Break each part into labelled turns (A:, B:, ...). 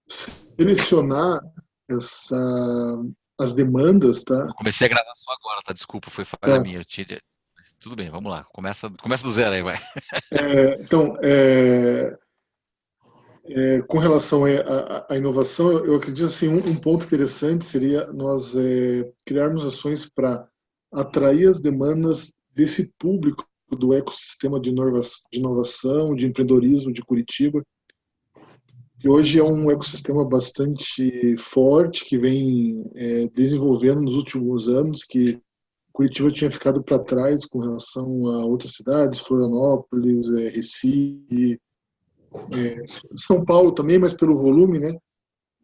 A: selecionar as demandas, tá?
B: Eu comecei a gravar só agora, tá? Desculpa, foi falha
A: Tá.
B: minha. Mas tudo bem, vamos lá. Começa do zero aí, vai.
A: Então, com relação à inovação, eu acredito assim, um ponto interessante seria nós criarmos ações para atrair as demandas desse público do ecossistema de inovação, de empreendedorismo de Curitiba, que hoje é um ecossistema bastante forte, que vem desenvolvendo nos últimos anos, que Curitiba tinha ficado para trás com relação a outras cidades, Florianópolis, Recife, São Paulo também, mas pelo volume, né?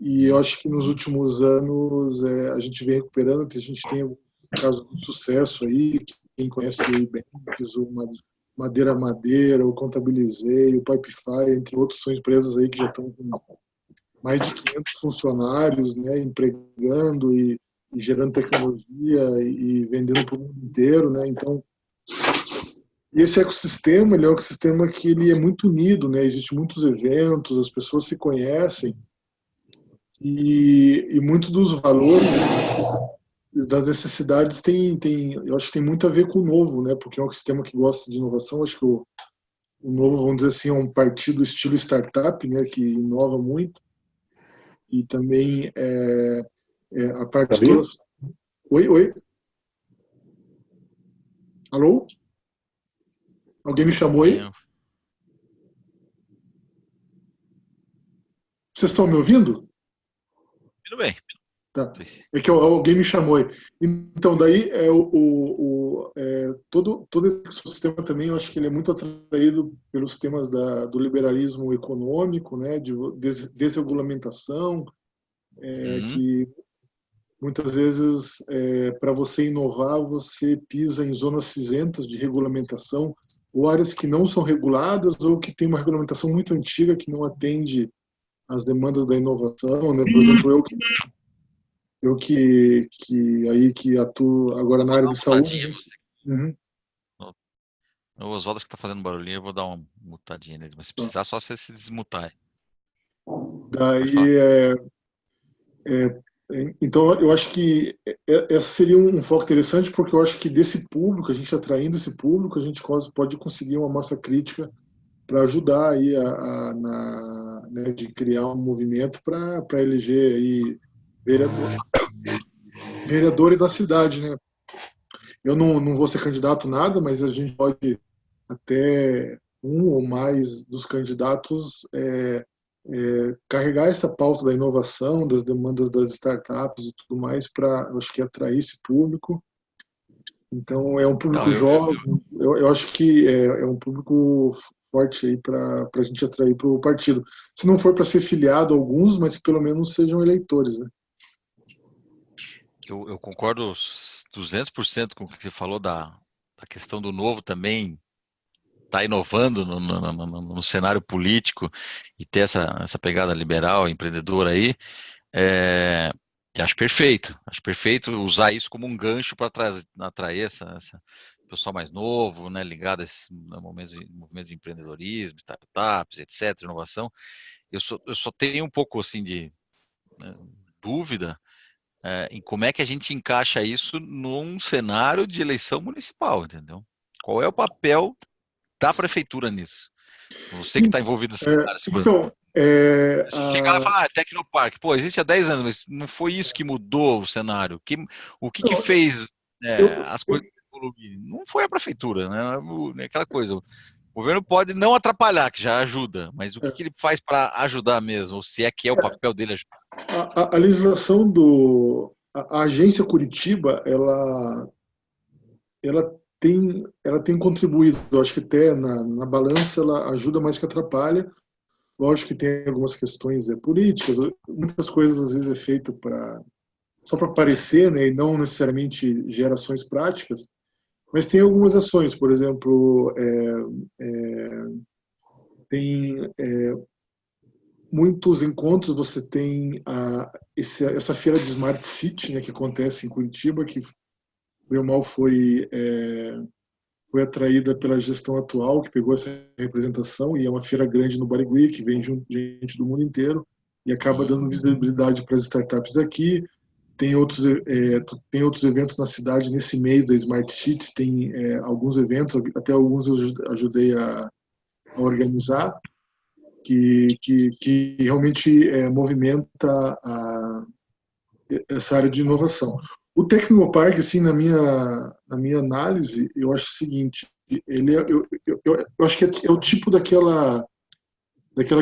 A: E eu acho que nos últimos anos a gente vem recuperando, a gente tem casos de sucesso aí, quem conhece aí bem, o Madeira Madeira, o Contabilizei, o Pipefy, entre outros, são empresas aí que já estão com mais de 500 funcionários, né, empregando e gerando tecnologia e vendendo para o mundo inteiro, né? Então, e esse ecossistema, ele é um ecossistema que ele é muito unido, né? Existem muitos eventos, as pessoas se conhecem e muito dos valores das necessidades eu acho que tem muito a ver com o Novo, né? Porque é um sistema que gosta de inovação. Acho que o Novo, vamos dizer assim, é um partido estilo startup, né? Que inova muito e também a parte
C: Sabia?
A: toda. Oi, oi, alô? Alguém me chamou aí?
B: Sim,
A: Vocês estão me ouvindo?
B: tudo bem.
A: Tá.
B: Não sei se-
A: É que alguém me chamou aí. Então, daí, todo esse ecossistema também, eu acho que ele é muito atraído pelos temas do liberalismo econômico, né, de desregulamentação,
B: Uhum.
A: que muitas vezes, para você inovar, você pisa em zonas cinzentas de regulamentação, ou áreas que não são reguladas, ou que tem uma regulamentação muito antiga que não atende às demandas da inovação, né? Por exemplo, eu que atuo agora na
B: Vou
A: área
B: dar
A: de
B: uma
A: saúde.
B: mutadinha, você.
A: Uhum.
B: O Oswaldo que tá fazendo barulhinho, eu vou dar uma mutadinha nele. Mas se precisar, só você se desmutar aí. Pode falar.
A: Daí, é, então, eu acho que essa seria um foco interessante, porque eu acho que desse público, a gente atraindo esse público, a gente pode conseguir uma massa crítica para ajudar aí né, de criar um movimento para eleger aí vereadores da cidade, né? Eu não vou ser candidato nada, mas a gente pode até um ou mais dos candidatos carregar essa pauta da inovação, das demandas das startups e tudo mais para, acho que, atrair esse público. Então, é um
B: Não,
A: público jovem, eu acho que é um público forte aí para a gente atrair para o partido. Se não for para ser filiado a alguns, mas que pelo menos sejam eleitores, né?
B: eu concordo 200% com o que você falou da questão do novo também tá inovando no cenário político e ter essa pegada liberal, empreendedora aí. É, acho perfeito. Acho perfeito usar isso como um gancho para atrair essa pessoal mais novo, né, ligado a esses movimentos de empreendedorismo, startups, etc., inovação. Eu só tenho um pouco assim de né, dúvida em como é que a gente encaixa isso num cenário de eleição municipal, entendeu? Qual é o papel da prefeitura nisso? Você que está envolvido nessa área, segurança.
A: Então,
B: Chegar lá e falar, Tecnoparque, pô, existe há 10 anos, mas não foi isso que mudou o cenário. O que fez
A: eu,
B: as coisas evoluírem? Não foi a prefeitura, né? Aquela coisa. O governo pode não atrapalhar, que já ajuda, mas o que ele faz para ajudar mesmo? Ou se é que é o papel dele ajudar?
A: a legislação a agência Curitiba, ela tem contribuído, eu acho que até na balança ela ajuda mais que atrapalha. Lógico que tem algumas questões políticas, muitas coisas às vezes é feito só para aparecer, né, e não necessariamente gera ações práticas, mas tem algumas ações, por exemplo, tem muitos encontros, você tem essa feira de Smart City, né, que acontece em Curitiba, que bem ou mal foi atraída pela gestão atual, que pegou essa representação, e é uma feira grande no Barigui, que vem gente do mundo inteiro, e acaba dando visibilidade para as startups daqui. Tem outros eventos na cidade. Nesse mês da Smart Cities tem alguns eventos, até alguns eu ajudei a organizar, que realmente movimenta essa área de inovação. O Tecnopark, assim, na minha análise, eu acho o seguinte, eu acho que é o tipo daquela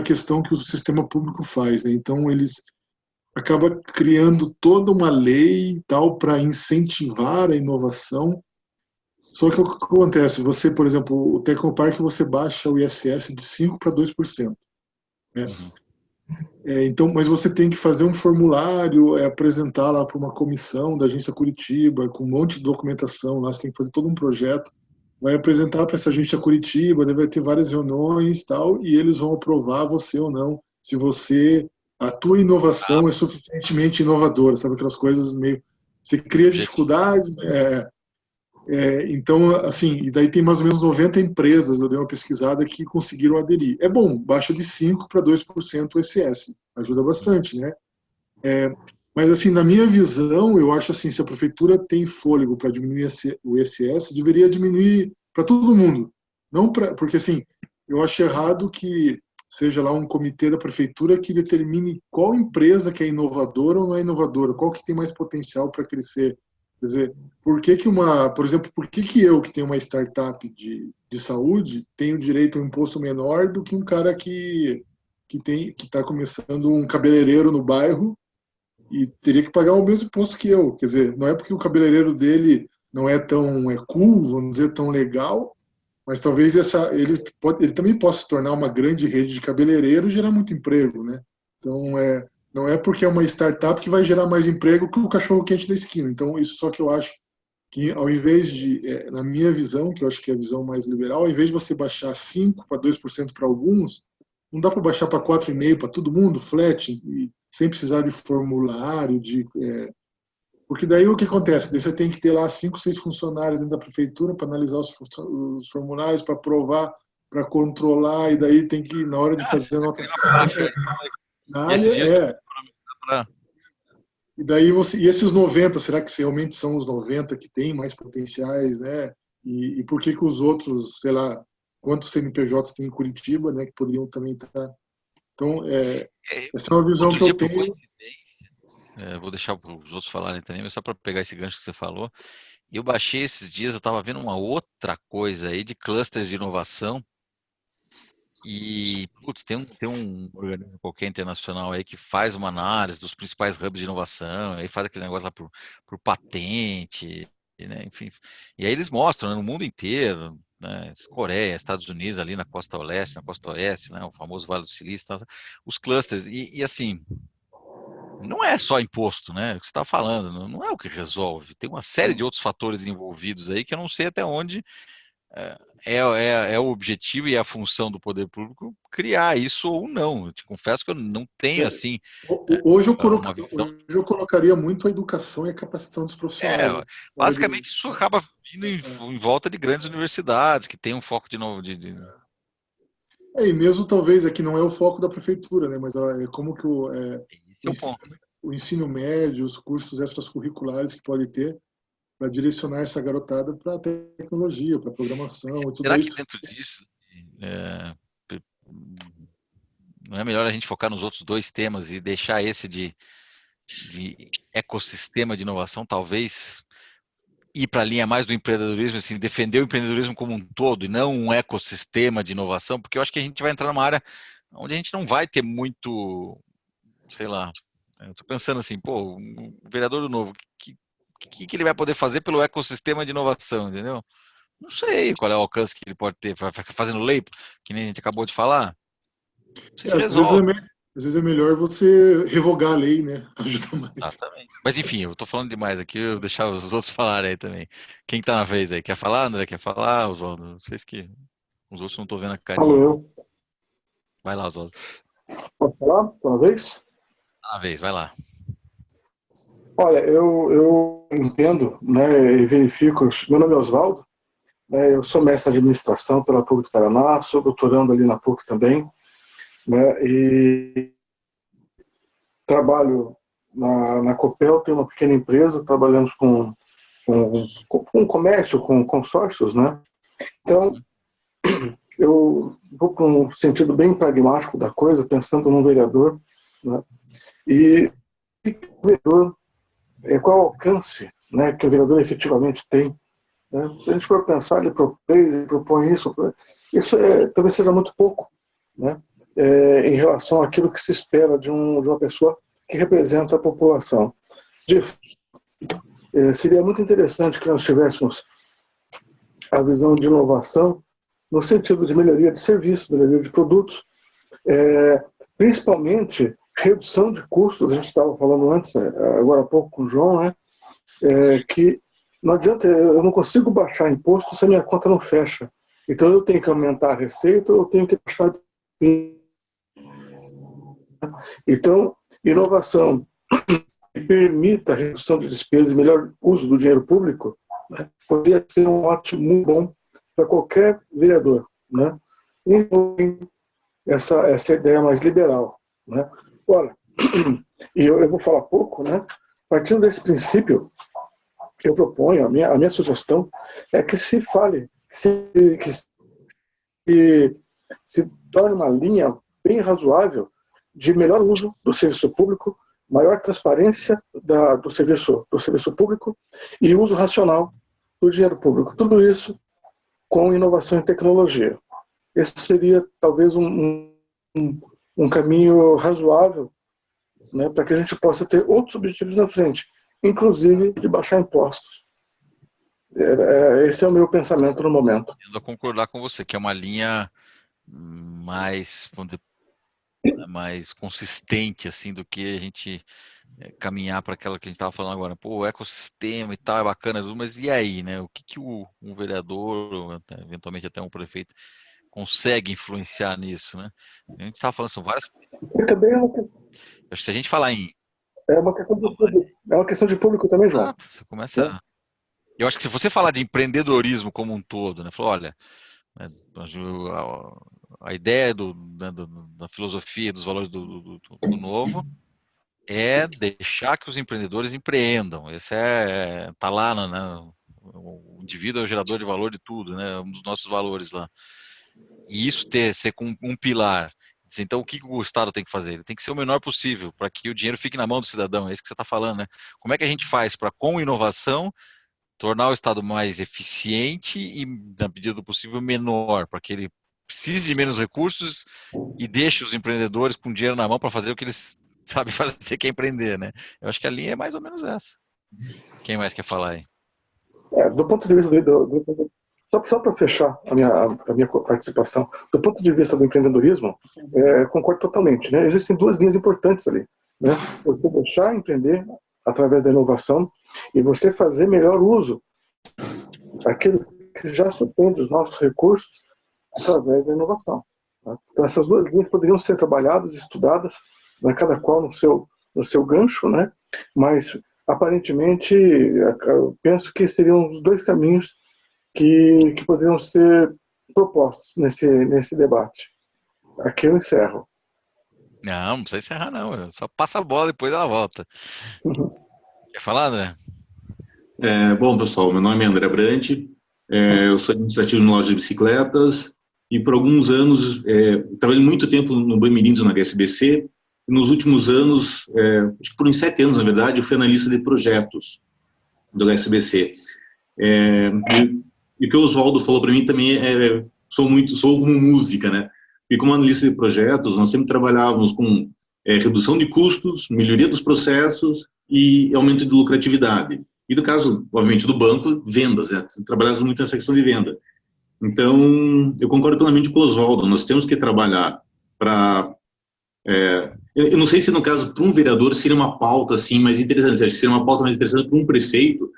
A: questão que o sistema público faz, né? Então, eles acabam criando toda uma lei e tal para incentivar a inovação. Só que o que acontece? Você, por exemplo, o Tecnopark, você baixa o ISS de 5% para 2%. Né? Então, mas você tem que fazer um formulário, apresentar lá para uma comissão da Agência Curitiba, com um monte de documentação lá, você tem que fazer todo um projeto, vai apresentar para essa Agência Curitiba, deve ter várias reuniões tal, e eles vão aprovar você ou não, se a tua inovação é suficientemente inovadora, sabe, aquelas coisas meio, você cria dificuldades, então, assim, e daí tem mais ou menos 90 empresas, eu dei uma pesquisada, que conseguiram aderir. É bom, baixa de 5% para 2% o ISS, ajuda bastante, né? Mas, assim, na minha visão, eu acho assim, se a prefeitura tem fôlego para diminuir o ISS, deveria diminuir para todo mundo. Não porque, assim, eu acho errado que seja lá um comitê da prefeitura que determine qual empresa que é inovadora ou não é inovadora, qual que tem mais potencial para crescer. Quer dizer, por exemplo, por que eu, que tenho uma startup de saúde, tenho direito a um imposto menor do que um cara que está começando um cabeleireiro no bairro e teria que pagar o mesmo imposto que eu? Quer dizer, não é porque o cabeleireiro dele não é tão cool, vamos dizer, tão legal, mas talvez ele também possa se tornar uma grande rede de cabeleireiro e gerar muito emprego, né? Então, não é porque é uma startup que vai gerar mais emprego que o cachorro-quente da esquina. Então, isso só que eu acho que, ao invés de, na minha visão, que eu acho que é a visão mais liberal, ao invés de você baixar 5% para 2% para alguns, não dá para baixar para 4,5% para todo mundo, flat, sem precisar de formulário, porque daí o que acontece? Daí você tem que ter lá 5, 6 funcionários dentro da prefeitura para analisar os formulários, para aprovar, para controlar, e daí tem que, na hora de fazer a nota fiscal, na área, e daí e esses 90, será que realmente são os 90 que têm mais potenciais, né? E por que os outros, sei lá, quantos CNPJs tem em Curitiba, né, que poderiam também estar. Então, essa é uma visão que eu tenho.
B: Vou deixar os outros falarem também, mas só para pegar esse gancho que você falou. Eu baixei esses dias, eu estava vendo uma outra coisa aí de clusters de inovação. E, putz, tem um organismo qualquer internacional aí que faz uma análise dos principais hubs de inovação, aí faz aquele negócio lá por patente, né, enfim. E aí eles mostram, né, no mundo inteiro, né, Coreia, Estados Unidos, ali na costa leste, na costa oeste, né, o famoso Vale do Silício, os clusters. E assim, não é só imposto, né? O que você está falando, não é o que resolve. Tem uma série de outros fatores envolvidos aí que eu não sei até onde é o objetivo e a função do poder público criar isso ou não. Eu te confesso que eu não tenho, assim,
A: Hoje
B: uma visão.
A: hoje eu colocaria muito a educação e a capacitação dos profissionais.
B: Basicamente, isso acaba vindo em volta de grandes universidades que tem um foco de novo.
A: E mesmo talvez aqui não é o foco da prefeitura, né? Mas é como que o ensino médio, os cursos extracurriculares que pode ter para direcionar essa garotada para tecnologia, para programação e tudo
B: Será
A: isso.
B: que dentro disso não é melhor a gente focar nos outros dois temas e deixar esse de ecossistema de inovação, talvez ir para a linha mais do empreendedorismo, assim, defender o empreendedorismo como um todo e não um ecossistema de inovação, porque eu acho que a gente vai entrar numa área onde a gente não vai ter muito, sei lá, eu estou pensando assim, pô, um vereador do Novo, que ele vai poder fazer pelo ecossistema de inovação, entendeu? Não sei qual é o alcance que ele pode ter, fazendo lei, que nem a gente acabou de falar. Não sei se resolve.
A: Às vezes é melhor você revogar a lei, né? Ajuda mais.
B: Exatamente. Mas enfim, eu tô falando demais aqui, eu vou deixar os outros falarem aí também. Quem tá na vez aí? Quer falar, André? Quer falar, Oswaldo? Vocês que. Os outros não tô vendo a carinha.
C: Falo eu.
B: Vai lá, Oswaldo.
C: Posso falar uma vez?
B: Tá na vez, vai lá.
C: Olha, eu entendo, né, e verifico. Meu nome é Oswaldo, né? Eu sou mestre de administração pela PUC do Paraná, sou doutorando ali na PUC também, né? E trabalho na Copel, tenho uma pequena empresa, trabalhamos com comércio, com consórcios, né? Então, eu vou para um sentido bem pragmático da coisa, pensando num vereador, né? E o vereador, qual o alcance, né, que o vereador efetivamente tem, né? Se a gente for pensar, ele propõe isso talvez seja muito pouco, né, em relação àquilo que se espera de uma pessoa que representa a população. Seria muito interessante que nós tivéssemos a visão de inovação no sentido de melhoria de serviços, melhoria de produtos, principalmente redução de custos. A gente estava falando antes, agora há pouco com o João, né, que não adianta, eu não consigo baixar imposto se a minha conta não fecha. Então eu tenho que aumentar a receita, eu tenho que baixar. Então, inovação que permita a redução de despesas e melhor uso do dinheiro público, né, poderia ser um ótimo, muito bom para qualquer vereador, né? Essa ideia mais liberal, né? Ora, e eu vou falar pouco, né? Partindo desse princípio, eu proponho, a minha sugestão é que se fale, que se torne uma linha bem razoável de melhor uso do serviço público, maior transparência do serviço público e uso racional do dinheiro público. Tudo isso com inovação e tecnologia. Esse seria talvez um caminho razoável, né, para que a gente possa ter outros objetivos na frente, inclusive de baixar impostos. Esse é o meu pensamento no momento.
B: Eu vou concordar com você, que é uma linha mais consistente assim do que a gente caminhar para aquela que a gente estava falando agora. Pô, o ecossistema e tal é bacana, mas e aí, né? O que um vereador, ou eventualmente até um prefeito, consegue influenciar nisso, né? A gente estava falando, são várias.
C: E também
B: Acho que se a gente falar em.
C: É uma questão de público também, João.
B: Exato, você começa. Eu acho que se você falar de empreendedorismo como um todo, né? Falou, olha, a ideia da filosofia, dos valores do novo é deixar que os empreendedores empreendam. Esse tá lá, né? O indivíduo é o gerador de valor de tudo, né? Um dos nossos valores lá. E isso ser com um pilar. Então, o que o Estado tem que fazer? Ele tem que ser o menor possível para que o dinheiro fique na mão do cidadão. É isso que você está falando, né? Como é que a gente faz para, com inovação, tornar o Estado mais eficiente e, na medida do possível, menor, para que ele precise de menos recursos e deixe os empreendedores com dinheiro na mão para fazer o que eles sabem fazer, que é empreender, né? Eu acho que a linha é mais ou menos essa. Quem mais quer falar aí?
C: Do ponto de vista só para fechar a minha participação, do ponto de vista do empreendedorismo, concordo totalmente, né? Existem duas linhas importantes ali, né? Você deixar empreender através da inovação e você fazer melhor uso daquilo que já supõe dos nossos recursos através da inovação, né? Então essas duas linhas poderiam ser trabalhadas, estudadas, né, cada qual no seu gancho, né? Mas aparentemente eu penso que seriam os dois caminhos que poderiam ser propostos nesse debate. Aqui eu encerro.
B: Não precisa encerrar não, só passa a bola e depois ela volta. Quer falar, André?
D: Bom, pessoal, meu nome é André Brant, eu sou administrativo na loja de bicicletas e por alguns anos, trabalhei muito tempo no Banmirins, na HSBC, e nos últimos anos, acho que por uns 7 anos, na verdade, eu fui analista de projetos do HSBC. E o que o Oswaldo falou para mim também sou como música, né? E como analista de projetos, nós sempre trabalhávamos com redução de custos, melhoria dos processos e aumento de lucratividade. E no caso, obviamente, do banco, vendas, né? Trabalhávamos muito nessa questão de venda. Então, eu concordo plenamente com o Oswaldo, nós temos que trabalhar para... eu não sei se, no caso, para um vereador seria uma pauta assim, mais interessante, acho que seria uma pauta mais interessante para um prefeito,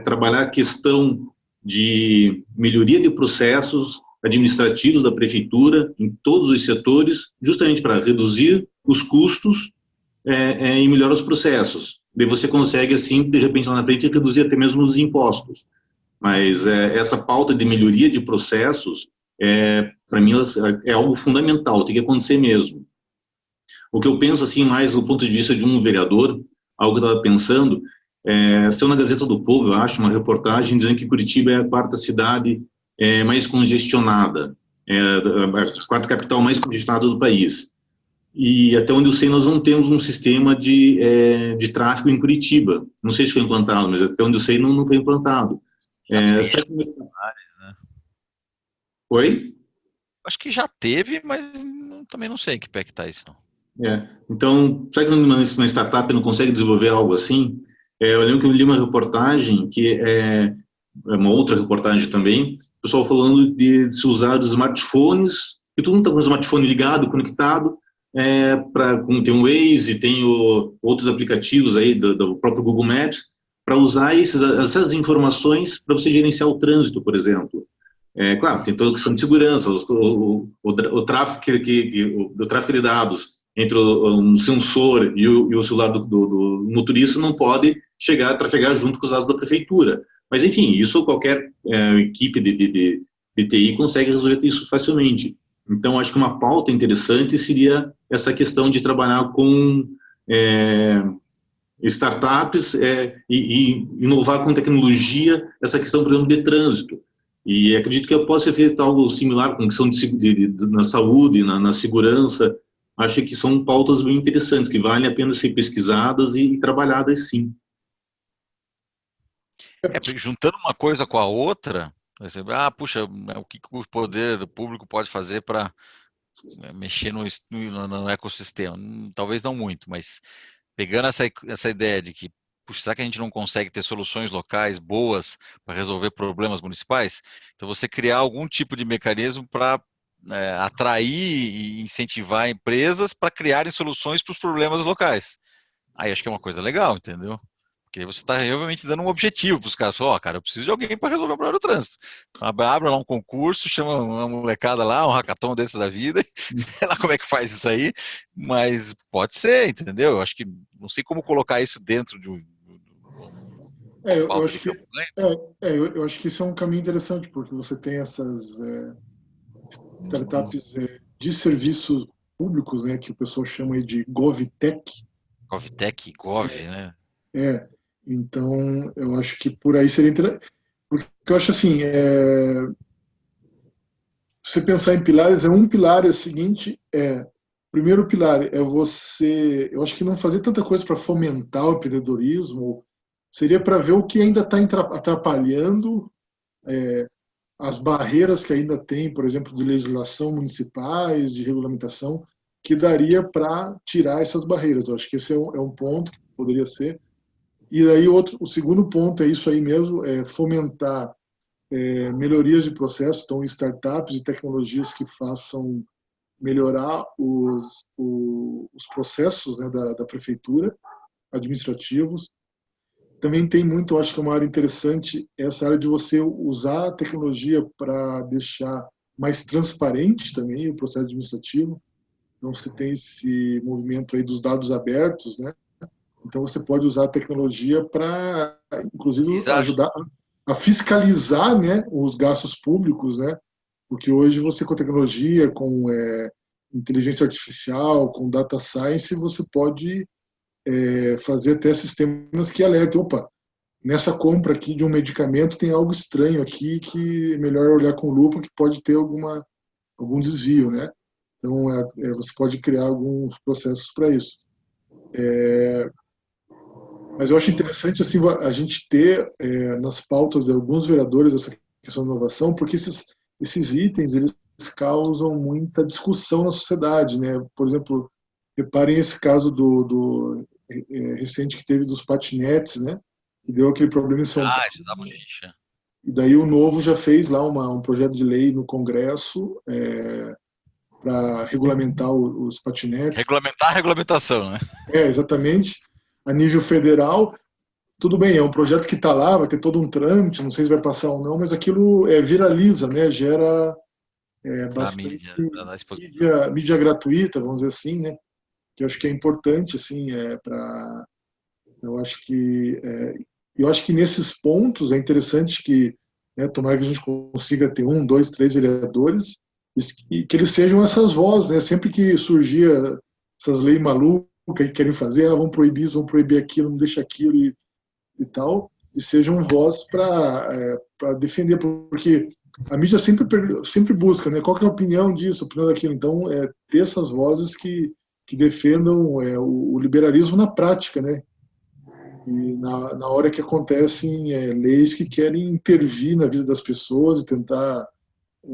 D: trabalhar a questão de melhoria de processos administrativos da prefeitura em todos os setores, justamente para reduzir os custos e melhorar os processos. Daí você consegue, assim, de repente, lá na frente, reduzir até mesmo os impostos. Mas essa pauta de melhoria de processos, para mim, é algo fundamental, tem que acontecer mesmo. O que eu penso, assim, mais do ponto de vista de um vereador, algo que eu estava pensando, saiu na Gazeta do Povo, eu acho, uma reportagem dizendo que Curitiba é a quarta cidade mais congestionada, a quarta capital mais congestionada do país. E até onde eu sei, nós não temos um sistema de tráfego em Curitiba. Não sei se foi implantado, mas até onde eu sei, não foi implantado.
B: Né?
D: Oi?
B: Acho que já teve, mas também não sei em que pé que está isso, não.
D: Então, será que uma startup não consegue desenvolver algo assim? Eu lembro que eu li uma reportagem, que é uma outra reportagem também, o pessoal falando de se usar os smartphones, e todo mundo está com o smartphone ligado, conectado, como tem o Waze, tem outros aplicativos aí do próprio Google Maps, para usar essas informações para você gerenciar o trânsito, por exemplo. Claro, tem toda a questão de segurança, o tráfego do tráfego de dados entre um sensor e o celular do motorista não pode chegar a trafegar junto com os dados da prefeitura. Mas, enfim, isso qualquer equipe de TI consegue resolver isso facilmente. Então, acho que uma pauta interessante seria essa questão de trabalhar com startups e inovar com tecnologia essa questão, por exemplo, de trânsito. E acredito que eu possa ser feito algo similar com questão na saúde, na segurança. Acho que são pautas bem interessantes, que valem a pena ser pesquisadas e trabalhadas, sim.
B: Juntando uma coisa com a outra, puxa, o que o poder público pode fazer para mexer no ecossistema? Talvez não muito, mas pegando essa ideia de que, puxa, será que a gente não consegue ter soluções locais boas para resolver problemas municipais? Então, você criar algum tipo de mecanismo para atrair e incentivar empresas para criarem soluções para os problemas locais. Aí acho que é uma coisa legal, entendeu? Porque você está realmente dando um objetivo para os caras. Cara, eu preciso de alguém para resolver o problema do trânsito. Abra lá um concurso, chama uma molecada lá, um hackathon desses da vida, sei lá como é que faz isso aí, mas pode ser, entendeu? Eu acho que não sei como colocar isso dentro de
A: eu acho que eu acho que isso é um caminho interessante, porque você tem essas startups de serviços públicos, né, que o pessoal chama aí de GovTech.
B: GovTech, né?
A: Então eu acho que por aí seria interessante, porque eu acho assim, você pensar em pilares, um pilar é o seguinte, primeiro pilar é você, eu acho que não fazer tanta coisa para fomentar o empreendedorismo, seria para ver o que ainda está atrapalhando as barreiras que ainda tem, por exemplo, de legislação municipais, de regulamentação, que daria para tirar essas barreiras. Eu acho que esse é um ponto que poderia ser. E aí o segundo ponto é isso aí mesmo, é fomentar melhorias de processos, então startups e tecnologias que façam melhorar os processos, né, da prefeitura, administrativos. Também tem muito, eu acho que é uma área interessante, essa área de você usar a tecnologia para deixar mais transparente também o processo administrativo. Então, você tem esse movimento aí dos dados abertos, né? Então, você pode usar a tecnologia para, inclusive, ajudar a fiscalizar, né, os gastos públicos, né? Porque hoje você, com tecnologia, com inteligência artificial, com data science, você pode fazer até sistemas que alertem, opa, nessa compra aqui de um medicamento tem algo estranho aqui que é melhor olhar com lupa que pode ter algum desvio, né? Então, você pode criar alguns processos para isso. Mas eu acho interessante assim, a gente ter nas pautas de alguns vereadores essa questão da inovação, porque esses itens eles causam muita discussão na sociedade, né? Por exemplo, reparem esse caso recente que teve dos patinetes, né? Que deu aquele problema em São Paulo.
B: Isso dá pra gente.
A: E daí o Novo já fez lá um projeto de lei no Congresso para regulamentar os patinetes.
B: Regulamentar a regulamentação, né?
A: Exatamente. A nível federal, tudo bem, é um projeto que está lá, vai ter todo um trâmite, não sei se vai passar ou não, mas aquilo viraliza, né? Gera bastante mídia gratuita, vamos dizer assim, né? Que eu acho que é importante, assim, eu acho que nesses pontos é interessante que né? Tomara que a gente consiga ter 1, 2, 3 vereadores e que eles sejam essas vozes, né? Sempre que surgia essas leis malucas que querem fazer, vão proibir isso, vão proibir aquilo, não deixa aquilo e tal, e sejam vozes para defender, porque a mídia sempre busca, né? Qual que é a opinião disso, a opinião daquilo. Então, ter essas vozes que defendam o liberalismo na prática, né? E na hora que acontecem leis que querem intervir na vida das pessoas e tentar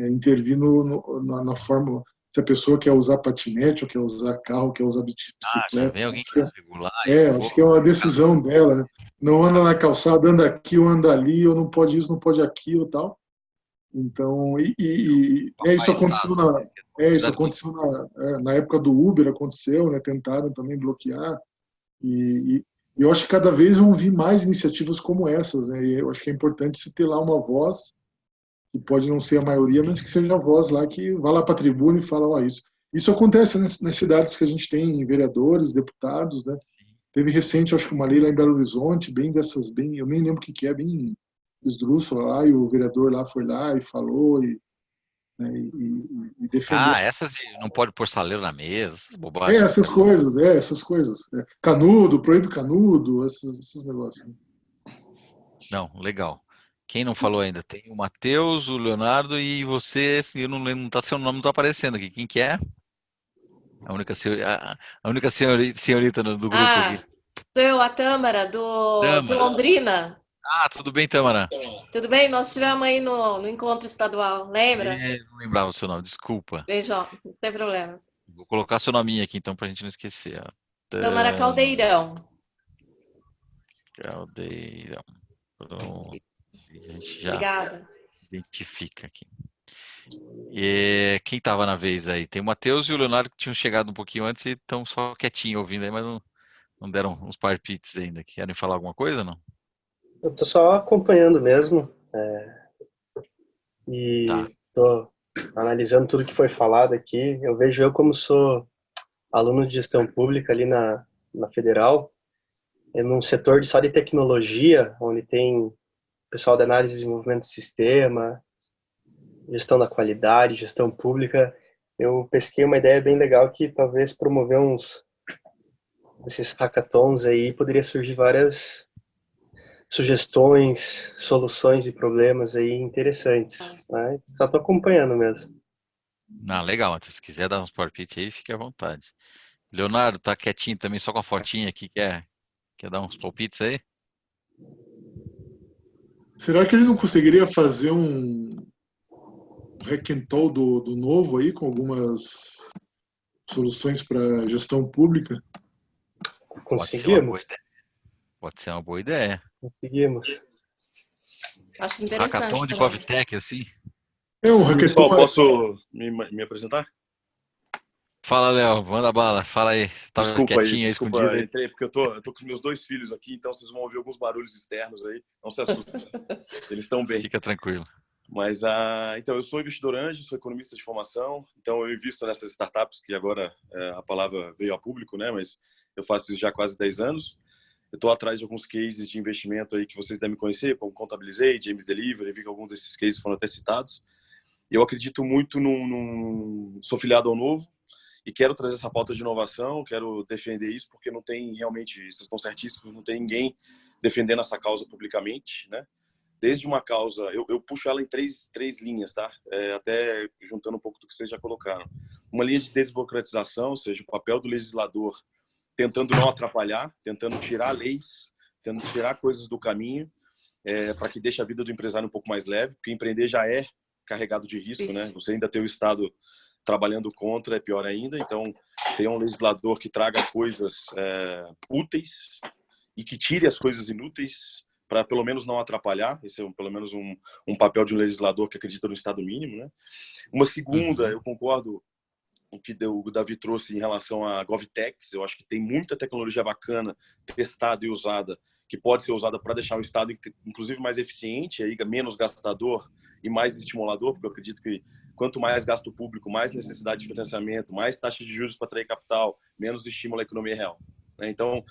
A: intervir na forma, se a pessoa quer usar patinete, ou quer usar carro, quer usar
B: Já
A: bicicleta.
B: vem alguém que regular.
A: Acho que é uma decisão dela, né? Não anda na calçada, anda aqui ou anda ali, ou não pode isso, não pode aquilo, tal. Então, isso aconteceu na época do Uber, aconteceu, né? Tentaram também bloquear. E eu acho que cada vez vão vir mais iniciativas como essas, né? E eu acho que é importante se ter lá uma voz, que pode não ser a maioria, mas que seja a voz lá que vá lá para a tribuna e fala, isso. Isso acontece nas cidades que a gente tem vereadores, deputados, né? Teve recente, acho que uma lei lá em Belo Horizonte, eu nem lembro o que é, bem esdrúxula lá, e o vereador lá foi lá e falou né, e defendeu.
B: Essas de não pode pôr saleiro na mesa, essas bobagens.
A: Essas coisas. Canudo, proíbe canudo, esses negócios.
B: Não, legal. Quem não falou ainda? Tem o Matheus, o Leonardo e você, eu não lembro, seu nome não está aparecendo aqui. Quem que é? A única senhorita do grupo aqui.
E: Sou eu, a Tâmara, de Londrina.
B: Tudo bem, Tâmara?
E: Tudo bem? Nós estivemos aí no encontro estadual, lembra?
B: Não lembrava o seu nome, desculpa.
E: Beijão, não tem problema.
B: Vou colocar seu nominho aqui, então, para a gente não esquecer.
E: Tâmara Caldeirão.
B: Caldeirão. Pronto. A gente já
E: Obrigada.
B: Identifica aqui. E quem estava na vez aí? Tem o Matheus e o Leonardo que tinham chegado um pouquinho antes e estão só quietinho ouvindo aí, mas não deram uns palpites ainda. Querem falar alguma coisa, não?
F: Eu tô só acompanhando mesmo. E tô analisando tudo que foi falado aqui. Eu vejo eu como sou aluno de gestão pública ali na Federal, num setor só de tecnologia, onde tem pessoal de análise e desenvolvimento de sistema, gestão da qualidade, gestão pública. Eu pesquei uma ideia bem legal que talvez promover uns desses hackathons aí poderia surgir várias sugestões, soluções e problemas aí interessantes. Né? Só tô acompanhando mesmo.
B: Legal, Matheus. Se quiser dar uns palpites aí, fique à vontade. Leonardo, tá quietinho também, só com a fotinha aqui, quer dar uns palpites aí?
A: Será que ele não conseguiria fazer um hackathon do novo aí, com algumas soluções para gestão pública?
F: Conseguimos.
B: Pode ser uma boa ideia.
F: Conseguimos.
E: Acho interessante.
B: Hackathon de GovTech, assim?
A: Um hackathon.
G: Posso me apresentar?
B: Fala, Léo, manda bala, fala aí. Tava quietinho aí, escondido aí.
G: Entrei, porque eu tô com os meus 2 filhos aqui, então vocês vão ouvir alguns barulhos externos aí. Não se assustem. Eles estão bem.
B: Fica tranquilo.
G: Mas, então, eu sou investidor anjo, sou economista de formação, então eu invisto nessas startups que agora a palavra veio a público, né? Mas eu faço isso já há quase 10 anos. Eu estou atrás de alguns cases de investimento aí que vocês devem conhecer, como Contabilizei, James Delivery, vi que alguns desses cases foram até citados. Eu acredito muito sou filiado ao Novo e quero trazer essa pauta de inovação, quero defender isso, porque não tem realmente, vocês estão certíssimos, não tem ninguém defendendo essa causa publicamente, né? Desde uma causa, eu puxo ela em três linhas, tá? Até juntando um pouco do que vocês já colocaram. Uma linha de desburocratização, ou seja, o papel do legislador tentando não atrapalhar, tentando tirar leis, tentando tirar coisas do caminho, para que deixe a vida do empresário um pouco mais leve, porque empreender já é carregado de risco,
E: Isso.
G: né? Você ainda ter o Estado trabalhando contra é pior ainda. Então, ter um legislador que traga coisas úteis e que tire as coisas inúteis para pelo menos não atrapalhar. Esse é pelo menos um papel de um legislador que acredita no Estado mínimo, né? Uma segunda, eu concordo o que o Davi trouxe em relação a GovTechs. Eu acho que tem muita tecnologia bacana testada e usada que pode ser usada para deixar o Estado, inclusive, mais eficiente, aí, menos gastador e mais estimulador, porque eu acredito que quanto mais gasto público, mais necessidade de financiamento, mais taxa de juros para atrair capital, menos estímulo à economia real, né? Então,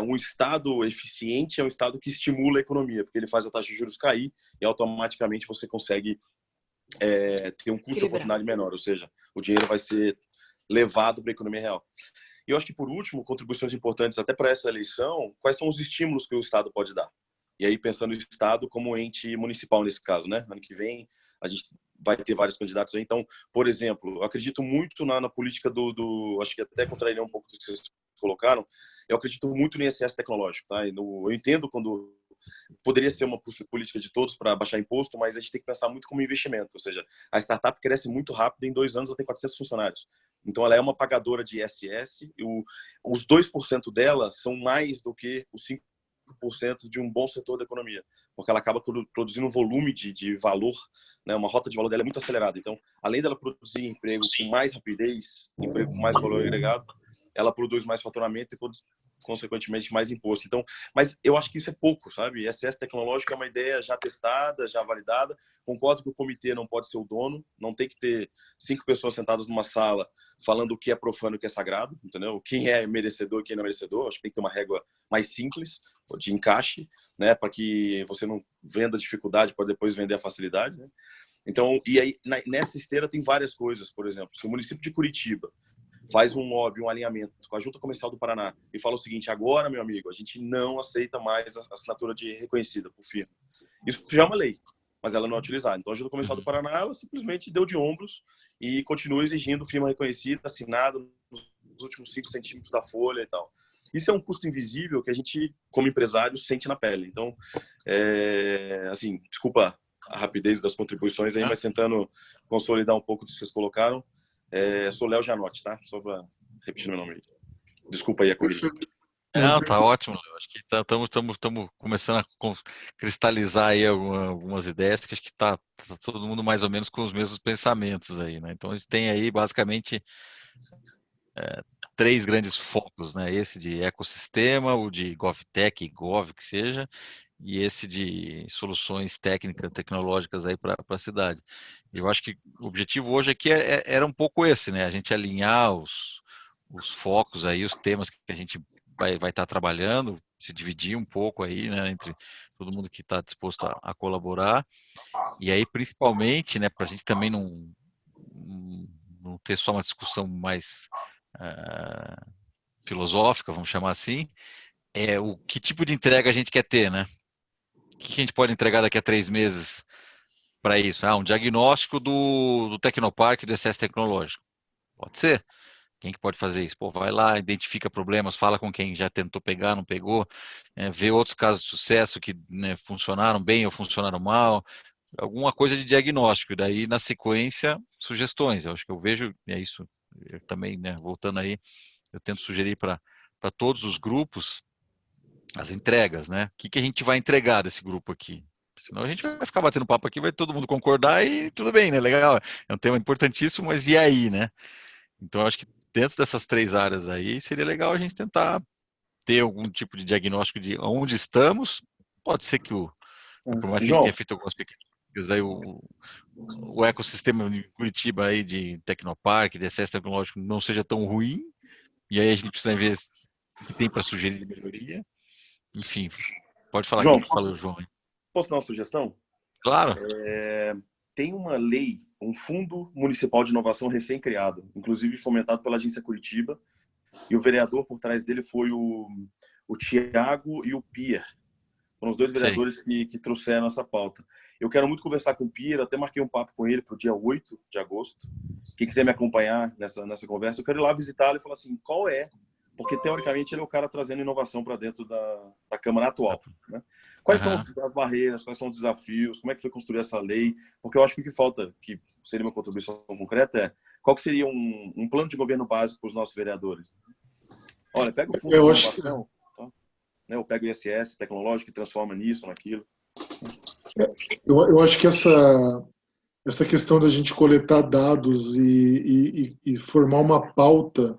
G: um Estado eficiente é um Estado que estimula a economia, porque ele faz a taxa de juros cair e automaticamente você consegue ter um custo de oportunidade menor, ou seja, o dinheiro vai ser levado para a economia real. E eu acho que, por último, contribuições importantes até para essa eleição, quais são os estímulos que o Estado pode dar? E aí, pensando no Estado como ente municipal nesse caso, né? Ano que vem, a gente vai ter vários candidatos aí. Então, por exemplo, eu acredito muito na política acho que até contraria um pouco do que vocês colocaram, eu acredito muito no ISS tecnológico, tá? Eu entendo quando poderia ser uma política de todos para baixar imposto, mas a gente tem que pensar muito como investimento, ou seja, a startup cresce muito rápido, em 2 anos ela tem 400 funcionários. Então ela é uma pagadora de ISS, e os 2% dela são mais do que os 5% de um bom setor da economia, porque ela acaba produzindo um volume de valor, né? Uma rota de valor dela é muito acelerada. Então, além dela produzir emprego com mais rapidez, emprego com mais valor agregado, ela produz mais faturamento e produz, consequentemente, mais imposto. Então, mas eu acho que isso é pouco, sabe? ISS tecnológico é uma ideia já testada, já validada. Concordo que o comitê não pode ser o dono, não tem que ter 5 pessoas sentadas numa sala falando o que é profano e o que é sagrado, entendeu? Quem é merecedor e quem não é merecedor. Acho que tem que ter uma régua mais simples, de encaixe, né? Para que você não venda dificuldade para depois vender a facilidade, né? Então, e aí, nessa esteira tem várias coisas. Por exemplo, se o município de Curitiba faz um lobby, um alinhamento com a Junta Comercial do Paraná e fala o seguinte: agora, meu amigo, a gente não aceita mais a assinatura de reconhecida por firma. Isso já é uma lei, mas ela não é utilizada. Então, a Junta Comercial do Paraná, ela simplesmente deu de ombros e continua exigindo firma reconhecida, assinada nos últimos 5 centímetros da folha e tal. Isso é um custo invisível que a gente, como empresário, sente na pele. Então, assim, desculpa a rapidez das contribuições aí, mas tentando consolidar um pouco do que vocês colocaram. Sou Léo Janotti, tá? Só para repetir meu nome aí. Desculpa aí a corrida.
B: Não, tá ótimo, Léo. Acho que estamos começando a cristalizar aí algumas ideias, que acho que tá todo mundo mais ou menos com os mesmos pensamentos aí, né? Então a gente tem aí basicamente 3 grandes focos, né? Esse de ecossistema, o de GovTech, Gov, que seja, e esse de soluções técnicas, tecnológicas aí para a cidade. Eu acho que o objetivo hoje aqui era um pouco esse, né? A gente alinhar os focos aí, os temas que a gente vai estar trabalhando, se dividir um pouco aí, né, entre todo mundo que está disposto a colaborar, e aí principalmente, né, para a gente também não ter só uma discussão mais filosófica, vamos chamar assim, que tipo de entrega a gente quer ter, né? O que a gente pode entregar daqui a 3 meses para isso? Um diagnóstico do Tecnoparque do ISS tecnológico. Pode ser. Quem que pode fazer isso? Pô, vai lá, identifica problemas, fala com quem já tentou pegar, não pegou, vê outros casos de sucesso que, né, funcionaram bem ou funcionaram mal, alguma coisa de diagnóstico. E daí, na sequência, sugestões. Eu acho que eu vejo, isso, eu também, né, voltando aí, eu tento sugerir para todos os grupos as entregas, né? O que a gente vai entregar desse grupo aqui? Senão a gente vai ficar batendo papo aqui, vai todo mundo concordar e tudo bem, né? Legal, é um tema importantíssimo, mas e aí, né? Então, eu acho que dentro dessas 3 áreas aí, seria legal a gente tentar ter algum tipo de diagnóstico de onde estamos. Pode ser que por mais que a gente tenha feito algumas pequenas, aí o ecossistema de Curitiba aí de Tecnoparque, de acesso tecnológico, não seja tão ruim, e aí a gente precisa ver o que tem para sugerir de melhoria. Enfim, pode falar.
G: João,
B: quem que falou, João?
G: Posso dar uma sugestão?
B: Claro.
G: Tem uma lei, um Fundo Municipal de Inovação recém-criado, inclusive fomentado pela Agência Curitiba, e o vereador por trás dele foi o Tiago e o Pierre. Foram os 2 vereadores que trouxeram essa pauta. Eu quero muito conversar com o Pierre, até marquei um papo com ele para o dia 8 de agosto. Quem quiser me acompanhar nessa conversa, eu quero ir lá visitá-lo e falar assim, qual é? Porque, teoricamente, ele é o cara trazendo inovação para dentro da Câmara atual, né? Quais são as barreiras, quais são os desafios, como é que foi construir essa lei? Porque eu acho que o que falta, que seria uma contribuição concreta, qual que seria um plano de governo básico para os nossos vereadores? Olha, pega o fundo de inovação, tá? Né? Eu pego o ISS tecnológico e transforma nisso, naquilo.
A: Eu acho que essa questão da gente coletar dados e formar uma pauta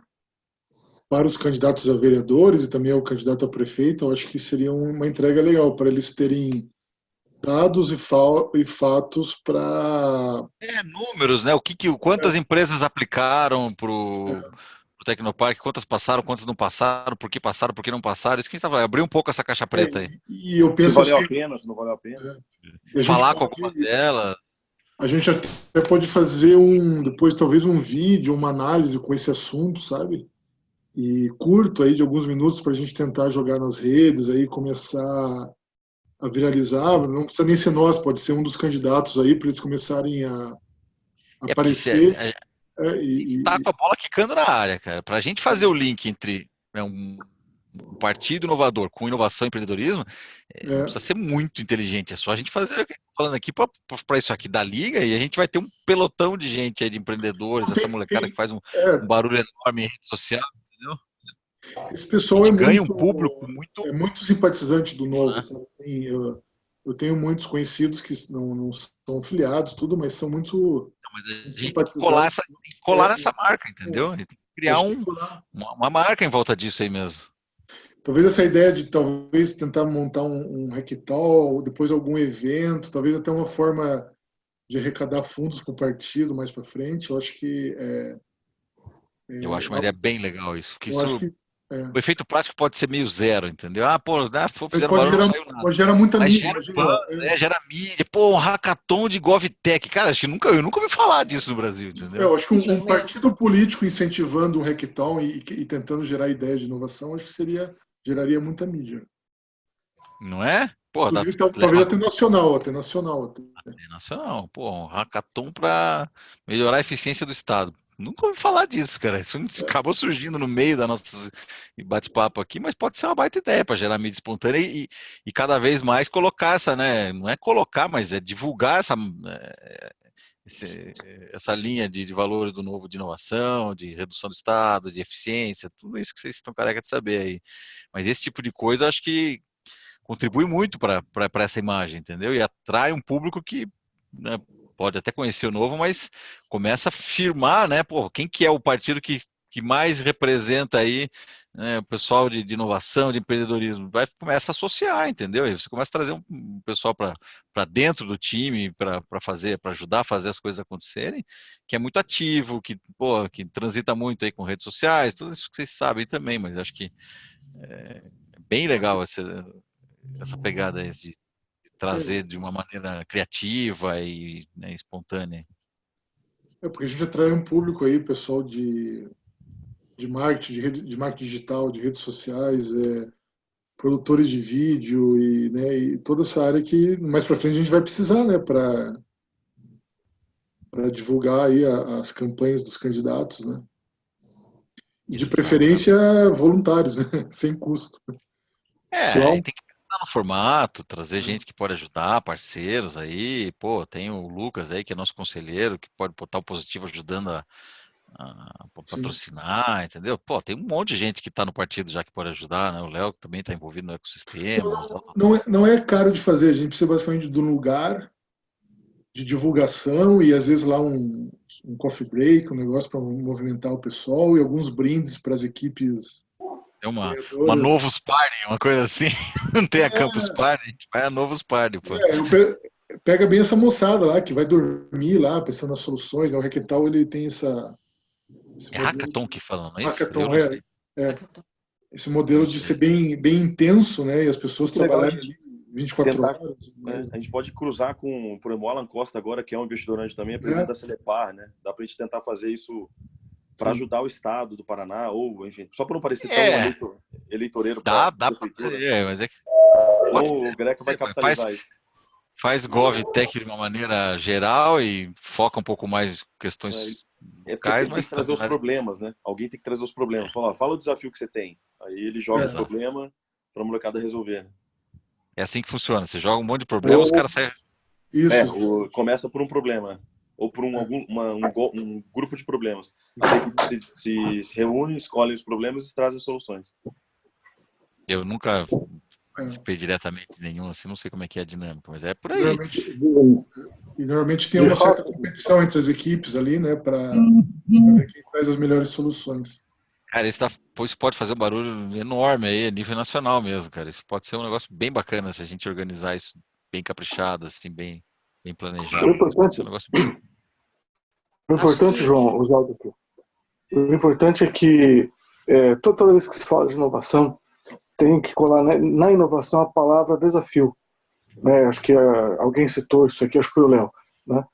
A: para os candidatos a vereadores e também ao candidato a prefeito, eu acho que seria uma entrega legal para eles terem dados e fatos para...
B: números, né? Quantas empresas aplicaram para pro Tecnoparque, quantas passaram, quantas não passaram, por que não passaram. Isso que a gente vai abrir um pouco essa caixa preta aí.
A: E eu
G: Se
A: penso
G: valeu
A: assim,
G: a pena, se não valeu a pena.
A: a gente
B: Falar com
A: pode-
B: alguma delas.
A: a gente até pode fazer depois talvez um vídeo, uma análise com esse assunto, sabe? E curto aí de alguns minutos para a gente tentar jogar nas redes aí, começar a viralizar. Não precisa nem ser nós, pode ser um dos candidatos aí para eles começarem a
B: É porque
A: aparecer. E
B: tá com a bola quicando na área, cara. Para a gente fazer o link entre um partido inovador com inovação e empreendedorismo, não precisa ser muito inteligente. É só a gente fazer o que eu tô falando aqui para isso aqui da liga e a gente vai ter um pelotão de gente aí, de empreendedores, essa molecada que faz um barulho enorme em rede social, entendeu?
A: esse pessoal
B: ganha um público muito...
A: é muito simpatizante do Novo. Sabe? Eu tenho muitos conhecidos que não são filiados, tudo, mas são muito
B: Mas a gente
A: simpatizantes.
B: tem que colar nessa marca, entendeu? Tem que criar uma marca em volta disso aí mesmo.
A: Talvez essa ideia de talvez tentar montar um hackathon, depois algum evento, talvez até uma forma de arrecadar fundos com o partido mais para frente, eu acho que
B: eu acho uma ideia bem legal isso. Porque
A: eu acho
B: isso,
A: que
B: o efeito prático pode ser meio zero, entendeu? Fizeram
A: pode
B: barulho,
A: gerar,
B: não saiu nada.
A: pode gerar muita
B: Mas
A: mídia.
B: gera mídia. Pô, um hackathon de GovTech. Cara, acho que eu nunca ouvi falar disso no Brasil, entendeu?
A: Eu acho que um partido político incentivando um hackathon e tentando gerar ideias de inovação, acho que geraria muita mídia.
B: Não é? Pô,
A: Inclusive, talvez até nacional. Até nacional.
B: Pô, um hackathon para melhorar a eficiência do Estado. Nunca ouvi falar disso, cara. Isso acabou surgindo no meio da nossa bate-papo aqui, mas pode ser uma baita ideia para gerar mídia espontânea e cada vez mais colocar essa, né? Não é colocar, mas é divulgar essa linha de valores do Novo de inovação, de redução do Estado, de eficiência, tudo isso que vocês estão careca de saber aí. Mas esse tipo de coisa, eu acho que contribui muito para essa imagem, entendeu? E atrai um público que, né, pode até conhecer o Novo, mas começa a firmar, né? Pô, quem que é o partido que mais representa aí, né, o pessoal de inovação, de empreendedorismo? Começa a associar, entendeu? E você começa a trazer um pessoal para dentro do time, para ajudar a fazer as coisas acontecerem, que é muito ativo, que transita muito aí com redes sociais, tudo isso que vocês sabem também, mas acho que é bem legal essa pegada aí de trazer de uma maneira criativa e, né, espontânea.
A: Porque a gente atrai um público aí, pessoal de marketing, de marketing digital, de redes sociais, produtores de vídeo e toda essa área que mais para frente a gente vai precisar, né, para divulgar aí as campanhas dos candidatos, né? E de preferência voluntários, né? Sem custo.
B: Tem que no formato, trazer gente que pode ajudar, parceiros aí, pô, tem o Lucas aí, que é nosso conselheiro, que pode botar o positivo ajudando a patrocinar, entendeu? Pô, tem um monte de gente que está no partido já que pode ajudar, né? O Léo também está envolvido no ecossistema.
A: Não é caro de fazer, a gente precisa basicamente de um lugar de divulgação e às vezes lá um coffee break, um negócio para movimentar o pessoal e alguns brindes para as equipes.
B: É uma Novus Party, uma coisa assim. Não tem a Campus Party, a gente vai a Novus Party, pô.
A: Pega bem essa moçada lá, que vai dormir lá, pensando nas soluções. O Hackathon, ele tem
B: é Hackathon que falam, não é isso?
A: Hackathon, esse modelo de ser bem intenso, né? E as pessoas trabalharem 24 horas.
G: A gente pode cruzar com, por exemplo, o Alan Costa agora, que é um investidor anjo também, é presidente da Celepar, né? Dá pra gente tentar fazer isso para ajudar o estado do Paraná, ou, enfim, só para não parecer tão eleitoreiro.
B: Dá pra fazer, mas é que...
G: O Greco vai capitalizar isso.
B: Faz GovTech de uma maneira geral e foca um pouco mais em questões locais,
G: mas tem que trazer os problemas, né? Alguém tem que trazer os problemas. Fala o desafio que você tem. Aí ele joga o problema para a molecada resolver. Né?
B: É assim que funciona. Você joga um monte de problemas, os caras saem...
G: Começa por um problema. Ou por um grupo de problemas. Você se reúne, escolhe os problemas e traz as soluções.
B: Eu nunca participei diretamente de nenhum, assim, não sei como é que é a dinâmica, mas é por aí.
A: Normalmente tem uma certa competição entre as equipes ali, né, para ver quem faz as melhores soluções.
B: Cara, isso pode fazer um barulho enorme aí, a nível nacional mesmo, cara. Isso pode ser um negócio bem bacana se a gente organizar isso bem caprichado, assim, bem planejado.
C: O importante, João, Oswaldo, O importante é que toda vez que se fala de inovação, tem que colar na inovação a palavra desafio. Né? Acho que alguém citou isso aqui, acho que foi o Léo. Né?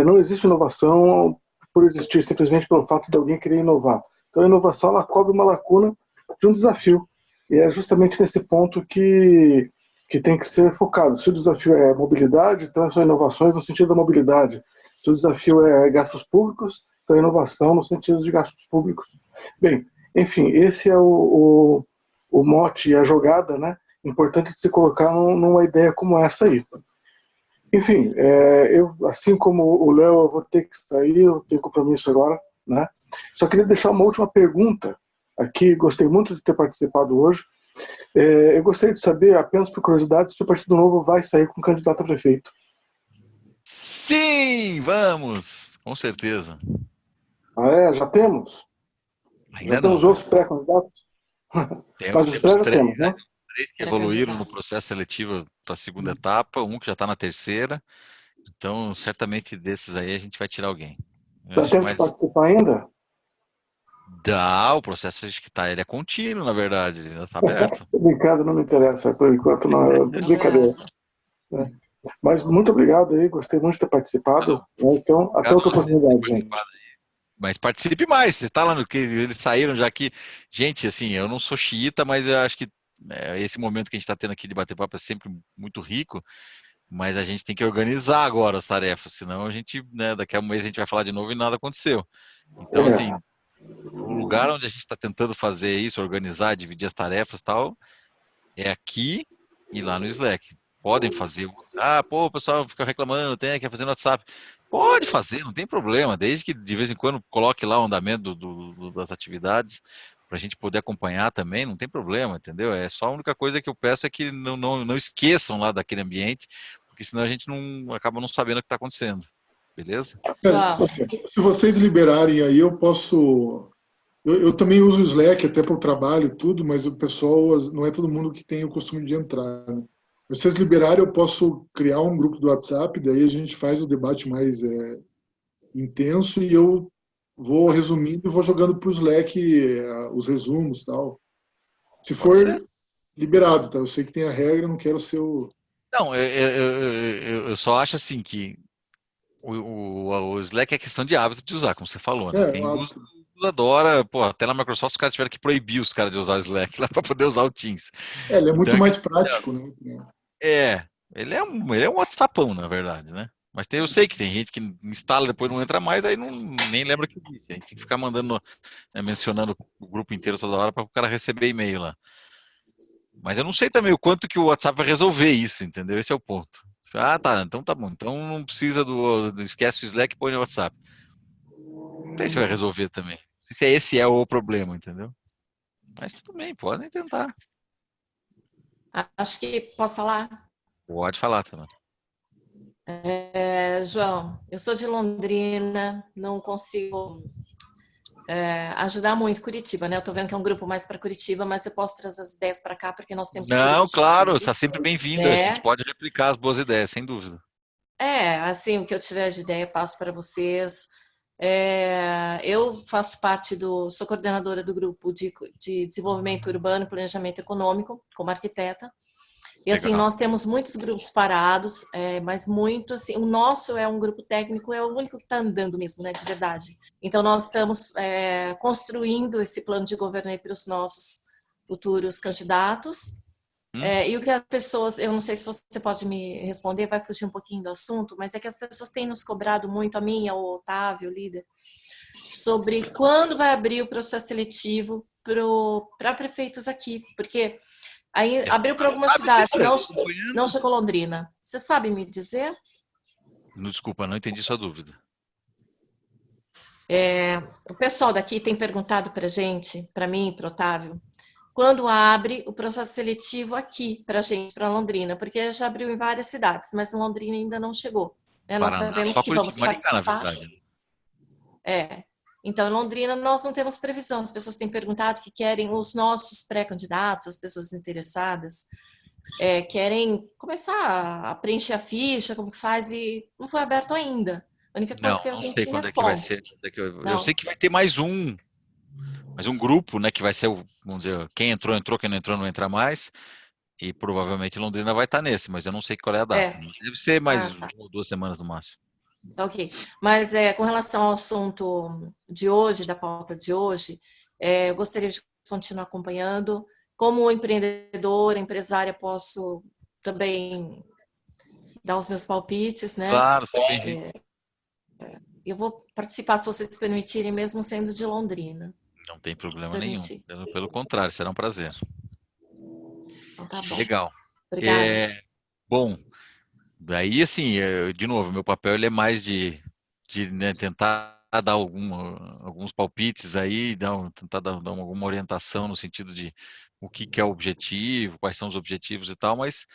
C: Não existe inovação por existir, simplesmente pelo fato de alguém querer inovar. Então a inovação ela cobre uma lacuna de um desafio. E é justamente nesse ponto que tem que ser focado. Se o desafio é mobilidade, então são inovações no sentido da mobilidade. Se o desafio é gastos públicos, então inovação no sentido de gastos públicos. Bem, enfim, esse é o mote e a jogada, né? Importante de se colocar numa ideia como essa aí. Enfim, eu, assim como o Léo, eu vou ter que sair, eu tenho compromisso agora, né? Só queria deixar uma última pergunta aqui, gostei muito de ter participado hoje. Eu gostaria de saber, apenas por curiosidade, se o Partido Novo vai sair com candidato a prefeito.
B: Sim, vamos, com certeza.
C: Já temos?
B: Ainda
C: já temos
B: não.
C: outros pré-candidatos? Mas os pré já temos, né?
B: 3 que evoluíram no processo seletivo para a segunda etapa, um que já está na terceira. Então, certamente desses aí a gente vai tirar alguém.
C: Dá tempo de participar ainda?
B: Dá, o processo acho que tá, ele é contínuo, na verdade, ele já está aberto.
C: Brincando, não me interessa, por enquanto não, é brincadeira. Mas muito obrigado aí, gostei muito de ter participado. Então, até outra oportunidade, gente.
B: Mas participe mais, você está lá no que eles saíram já aqui. Gente, assim, eu não sou xiita, mas eu acho que esse momento que a gente está tendo aqui de bater papo é sempre muito rico, mas a gente tem que organizar agora as tarefas, senão a gente, né, daqui a um mês a gente vai falar de novo e nada aconteceu. Então, assim, o lugar onde a gente está tentando fazer isso, organizar, dividir as tarefas e tal, é aqui e lá no Slack. Podem fazer. O pessoal fica reclamando, quer fazer no WhatsApp. Pode fazer, não tem problema, desde que de vez em quando coloque lá o andamento das atividades, para a gente poder acompanhar também, não tem problema, entendeu? É só a única coisa que eu peço é que não esqueçam lá daquele ambiente, porque senão a gente acaba não sabendo o que está acontecendo. Beleza?
A: Se vocês liberarem aí, eu posso. Eu também uso o Slack até para o trabalho e tudo, mas o pessoal, não é todo mundo que tem o costume de entrar. Né? Se vocês liberarem, eu posso criar um grupo do WhatsApp, daí a gente faz o debate mais intenso e eu vou resumindo e vou jogando para o Slack os resumos e tal. Se for liberado, tá? Eu sei que tem a regra, não quero ser o...
B: Não, eu só acho assim que o Slack é questão de hábito de usar, como você falou, né? Quem usa adora, até na Microsoft os caras tiveram que proibir os caras de usar o Slack lá para poder usar o Teams.
A: Ele é muito mais prático, né?
B: Ele é um WhatsAppão, na verdade, né? Mas eu sei que tem gente que instala depois não entra mais, aí nem lembra que existe. A gente tem que ficar mandando, mencionando o grupo inteiro toda hora para o cara receber e-mail lá. Mas eu não sei também o quanto que o WhatsApp vai resolver isso, entendeu? Esse é o ponto. Tá, então tá bom. Então não precisa esquece o Slack e põe no WhatsApp. Não sei se vai resolver também. Não sei se esse é o problema, entendeu? Mas tudo bem, podem tentar.
E: Acho que posso falar?
B: Pode falar, também.
E: João, eu sou de Londrina, não consigo ajudar muito Curitiba, né? Eu tô vendo que é um grupo mais para Curitiba, mas eu posso trazer as ideias para cá, porque nós temos...
B: Não, claro, está sempre bem-vinda. A gente pode replicar as boas ideias, sem dúvida.
E: Assim, o que eu tiver de ideia, passo para vocês. Eu faço parte sou coordenadora do grupo de desenvolvimento urbano e planejamento econômico, como arquiteta. E assim, nós temos muitos grupos parados, mas muito assim, o nosso é um grupo técnico, é o único que está andando mesmo, né, de verdade. Então nós estamos construindo esse plano de governo para os nossos futuros candidatos. E o que as pessoas, eu não sei se você pode me responder, vai fugir um pouquinho do assunto, mas é que as pessoas têm nos cobrado muito, a mim, o Otávio, o líder, sobre quando vai abrir o processo seletivo para prefeitos aqui, porque aí abriu para algumas cidades, não chegou Londrina. Você sabe me dizer?
B: Desculpa, não entendi sua dúvida.
E: O pessoal daqui tem perguntado para gente, para mim e para o Otávio, quando abre o processo seletivo aqui para a gente, para Londrina, porque já abriu em várias cidades, mas Londrina ainda não chegou. Nós sabemos que vamos participar. Então, em Londrina, nós não temos previsão. As pessoas têm perguntado que querem, os nossos pré-candidatos, as pessoas interessadas, querem começar a preencher a ficha, como que faz, e não foi aberto ainda. A única coisa que a gente responde.
B: Eu sei que vai ter mais um Mas um grupo, né, que vai ser, vamos dizer, quem entrou, entrou, quem não entrou, não entra mais. E provavelmente Londrina vai estar nesse, mas eu não sei qual é a data.
E: É.
B: Deve ser mais
E: Ah, tá.
B: 2 semanas no máximo.
E: Tá, ok. Mas com relação ao assunto de hoje, da pauta de hoje, eu gostaria de continuar acompanhando. Como empreendedora, empresária, posso também dar os meus palpites, né?
B: Claro, sempre bem-vindo.
E: Eu vou participar, se vocês permitirem, mesmo sendo de Londrina.
B: Não tem
E: Se
B: problema nenhum.
E: permitir.
B: Pelo contrário, será um prazer.
E: Então tá bom.
B: Legal.
E: Obrigada.
B: Bom, daí assim, de novo, meu papel ele é mais de né, tentar dar alguns palpites aí, tentar dar alguma orientação no sentido de o que é o objetivo, quais são os objetivos e tal, mas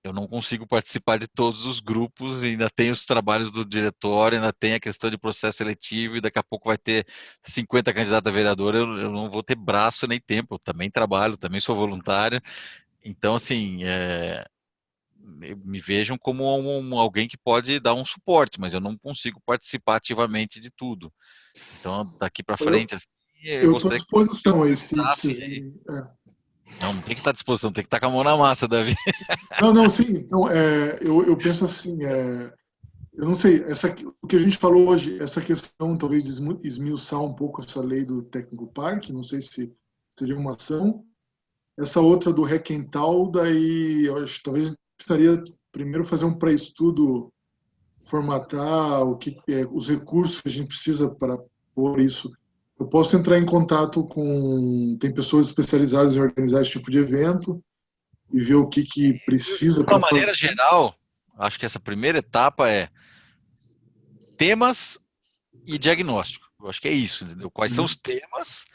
B: eu não consigo participar de todos os grupos, ainda tem os trabalhos do diretório, ainda tem a questão de processo seletivo, e daqui a pouco vai ter 50 candidatos a vereador, eu não vou ter braço nem tempo, eu também trabalho, também sou voluntário, então assim, me vejam como alguém que pode dar um suporte, mas eu não consigo participar ativamente de tudo. Então, daqui para frente, assim, eu
A: Eu estou à
B: gostaria que
A: disposição aí, se
B: pensassem aí.
A: precisarem.
B: Não, não tem que estar à disposição, tem que estar com a mão na massa, Davi.
A: Não, não, sim. Então, eu penso assim, eu não sei, o que a gente falou hoje, essa questão talvez de esmiuçar um pouco essa lei do técnico parque, não sei se seria uma ação. Essa outra do requental, daí eu acho que talvez a gente precisaria primeiro fazer um pré-estudo, formatar os recursos que a gente precisa para pôr isso. Eu posso entrar em contato tem pessoas especializadas em organizar esse tipo de evento e ver o que precisa
B: De uma
A: para
B: maneira
A: fazer.
B: geral, acho que essa primeira etapa é temas e diagnóstico. Eu acho que é isso, entendeu? Quais são os temas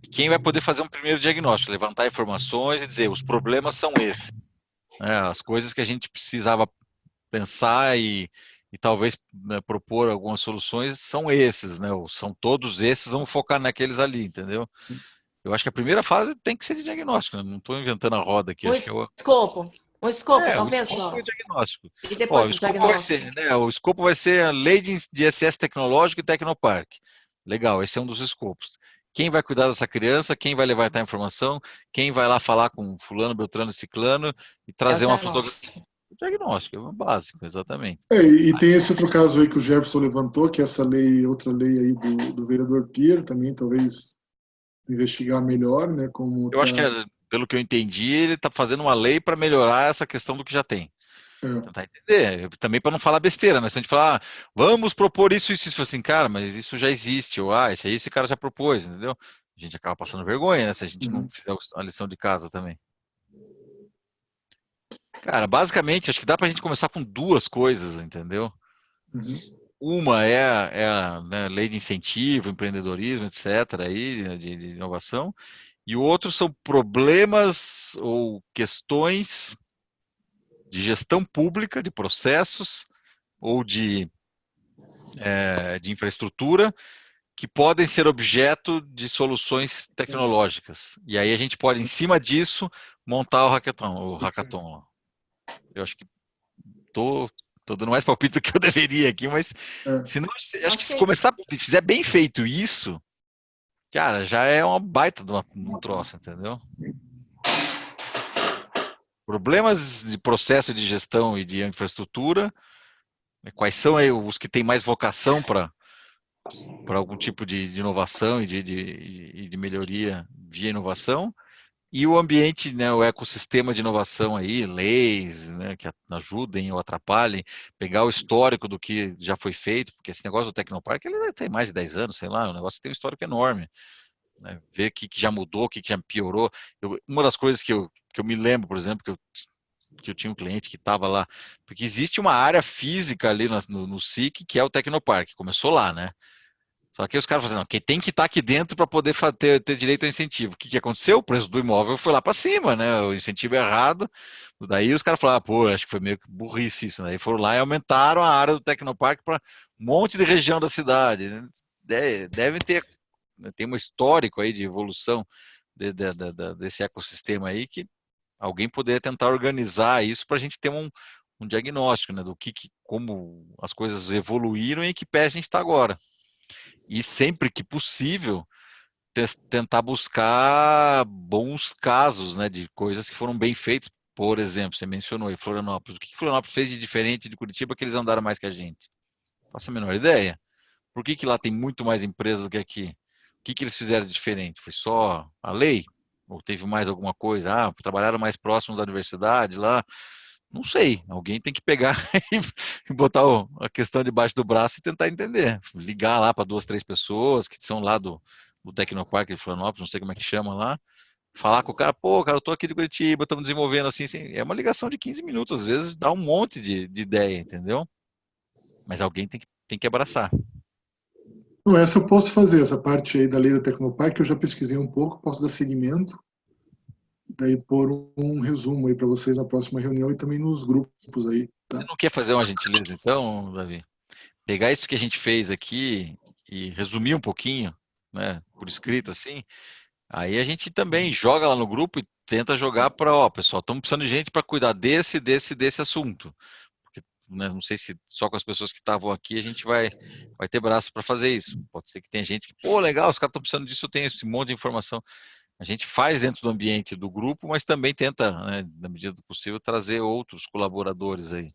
B: e quem vai poder fazer um primeiro diagnóstico, levantar informações e dizer os problemas são esses, né? As coisas que a gente precisava pensar e talvez, né, propor algumas soluções são esses, né? Ou são todos esses, vamos focar naqueles ali, entendeu? Eu acho que a primeira fase tem que ser de diagnóstico, né? Não estou inventando a roda aqui,
E: Um
B: acho que
E: escopo,
B: o
E: talvez,
B: escopo e o
E: João.
B: diagnóstico.
E: E
B: Ó, o
E: depois o
B: escopo vai
E: diagnóstico.
B: ser, né? O escopo vai ser a lei de acesso tecnológico e Tecnoparque. Legal, esse é um dos escopos. Quem vai cuidar dessa criança, quem vai levantar a informação, quem vai lá falar com fulano, beltrano e ciclano e
E: É o
B: trazer uma fotografia.
E: diagnóstico.
B: O diagnóstico, é o básico, exatamente.
A: E tem esse outro caso aí que o Jefferson levantou, que é essa lei, outra lei aí do vereador Pierre, também talvez investigar melhor, né, como
B: Eu acho que,
A: tá.
B: pelo que eu entendi, ele está fazendo uma lei para melhorar essa questão do que já tem.
A: É,
B: Tentar entender. Também para não falar besteira, né? Se a gente falar, vamos propor isso, isso, isso, assim, cara, mas isso já existe, ou esse cara já propôs, entendeu? A gente acaba passando vergonha, né? Se a gente não
A: uhum,
B: fizer a lição de casa também. Cara, basicamente, acho que dá para a gente começar com duas coisas, entendeu?
A: uhum.
B: Uma é a, né, lei de incentivo, empreendedorismo, etc., aí, né, de inovação, e o outro são problemas ou questões de gestão pública, de processos ou de infraestrutura que podem ser objeto de soluções tecnológicas. E aí a gente pode, em cima disso, montar o hackathon lá. Eu acho que tô dando mais palpite do que eu deveria aqui, mas
A: É.
B: acho que se começar, fizer bem feito isso, cara, já é uma baita de um troço, entendeu? Problemas de processo de gestão e de infraestrutura, né, quais são aí os que têm mais vocação para algum tipo de inovação e de melhoria via inovação, e o ambiente, né, o ecossistema de inovação aí, leis, né, que ajudem ou atrapalhem, pegar o histórico do que já foi feito, porque esse negócio do Tecnoparque, ele tem mais de 10 anos, sei lá, é um negócio que tem um histórico enorme, né, ver o que já mudou, o que já piorou. Uma das coisas que eu me lembro, por exemplo, que eu tinha um cliente que estava lá, porque existe uma área física ali no SIC, que é o Tecnoparque, começou lá, né? Só que os caras falaram, não, quem tem que estar aqui dentro para poder ter direito ao incentivo. O que aconteceu? O preço do imóvel foi lá para cima, né? O incentivo é errado. Daí os caras falaram, pô, acho que foi meio que burrice isso, né? Daí foram lá e aumentaram a área do Tecnoparque para um monte de região da cidade. Devem ter, né, tem um histórico aí de evolução desse ecossistema aí que alguém poderia tentar organizar isso para a gente ter um diagnóstico, né? Do como as coisas evoluíram e em que pé a gente está agora. E sempre que possível, tentar buscar bons casos, né, de coisas que foram bem feitas. Por exemplo, você mencionou aí Florianópolis. O que Florianópolis fez de diferente de Curitiba que eles andaram mais que a gente? Faço a menor ideia. Por que lá tem muito mais empresas do que aqui? O que eles fizeram de diferente? Foi só a lei? Ou teve mais alguma coisa? Ah, trabalharam mais próximos da universidade lá? Não sei. Alguém tem que pegar e botar a questão debaixo do braço e tentar entender. Ligar lá para 2, 3 pessoas que são lá do Tecnoparque de Florianópolis, não sei como é que chama lá. Falar com o cara, pô, cara, eu tô aqui de Curitiba, estamos desenvolvendo assim. É uma ligação de 15 minutos, às vezes dá um monte de ideia, entendeu? Mas alguém tem que abraçar.
A: Não, essa eu posso fazer, essa parte aí da lei da Tecnoparque, eu já pesquisei um pouco, posso dar seguimento, daí pôr um resumo aí para vocês na próxima reunião e também nos grupos aí, tá?
B: Você não quer fazer uma gentileza, então, Davi? Pegar isso que a gente fez aqui e resumir um pouquinho, né, por escrito assim, aí a gente também joga lá no grupo e tenta jogar para, ó, pessoal, estamos precisando de gente para cuidar desse assunto. Porque, né, não sei se só com as pessoas que estavam aqui a gente vai ter braço para fazer isso. Pode ser que tenha gente que, pô, legal, os caras estão precisando disso, eu tenho esse monte de informação. A gente faz dentro do ambiente do grupo, mas também tenta, né, na medida do possível, trazer outros colaboradores aí.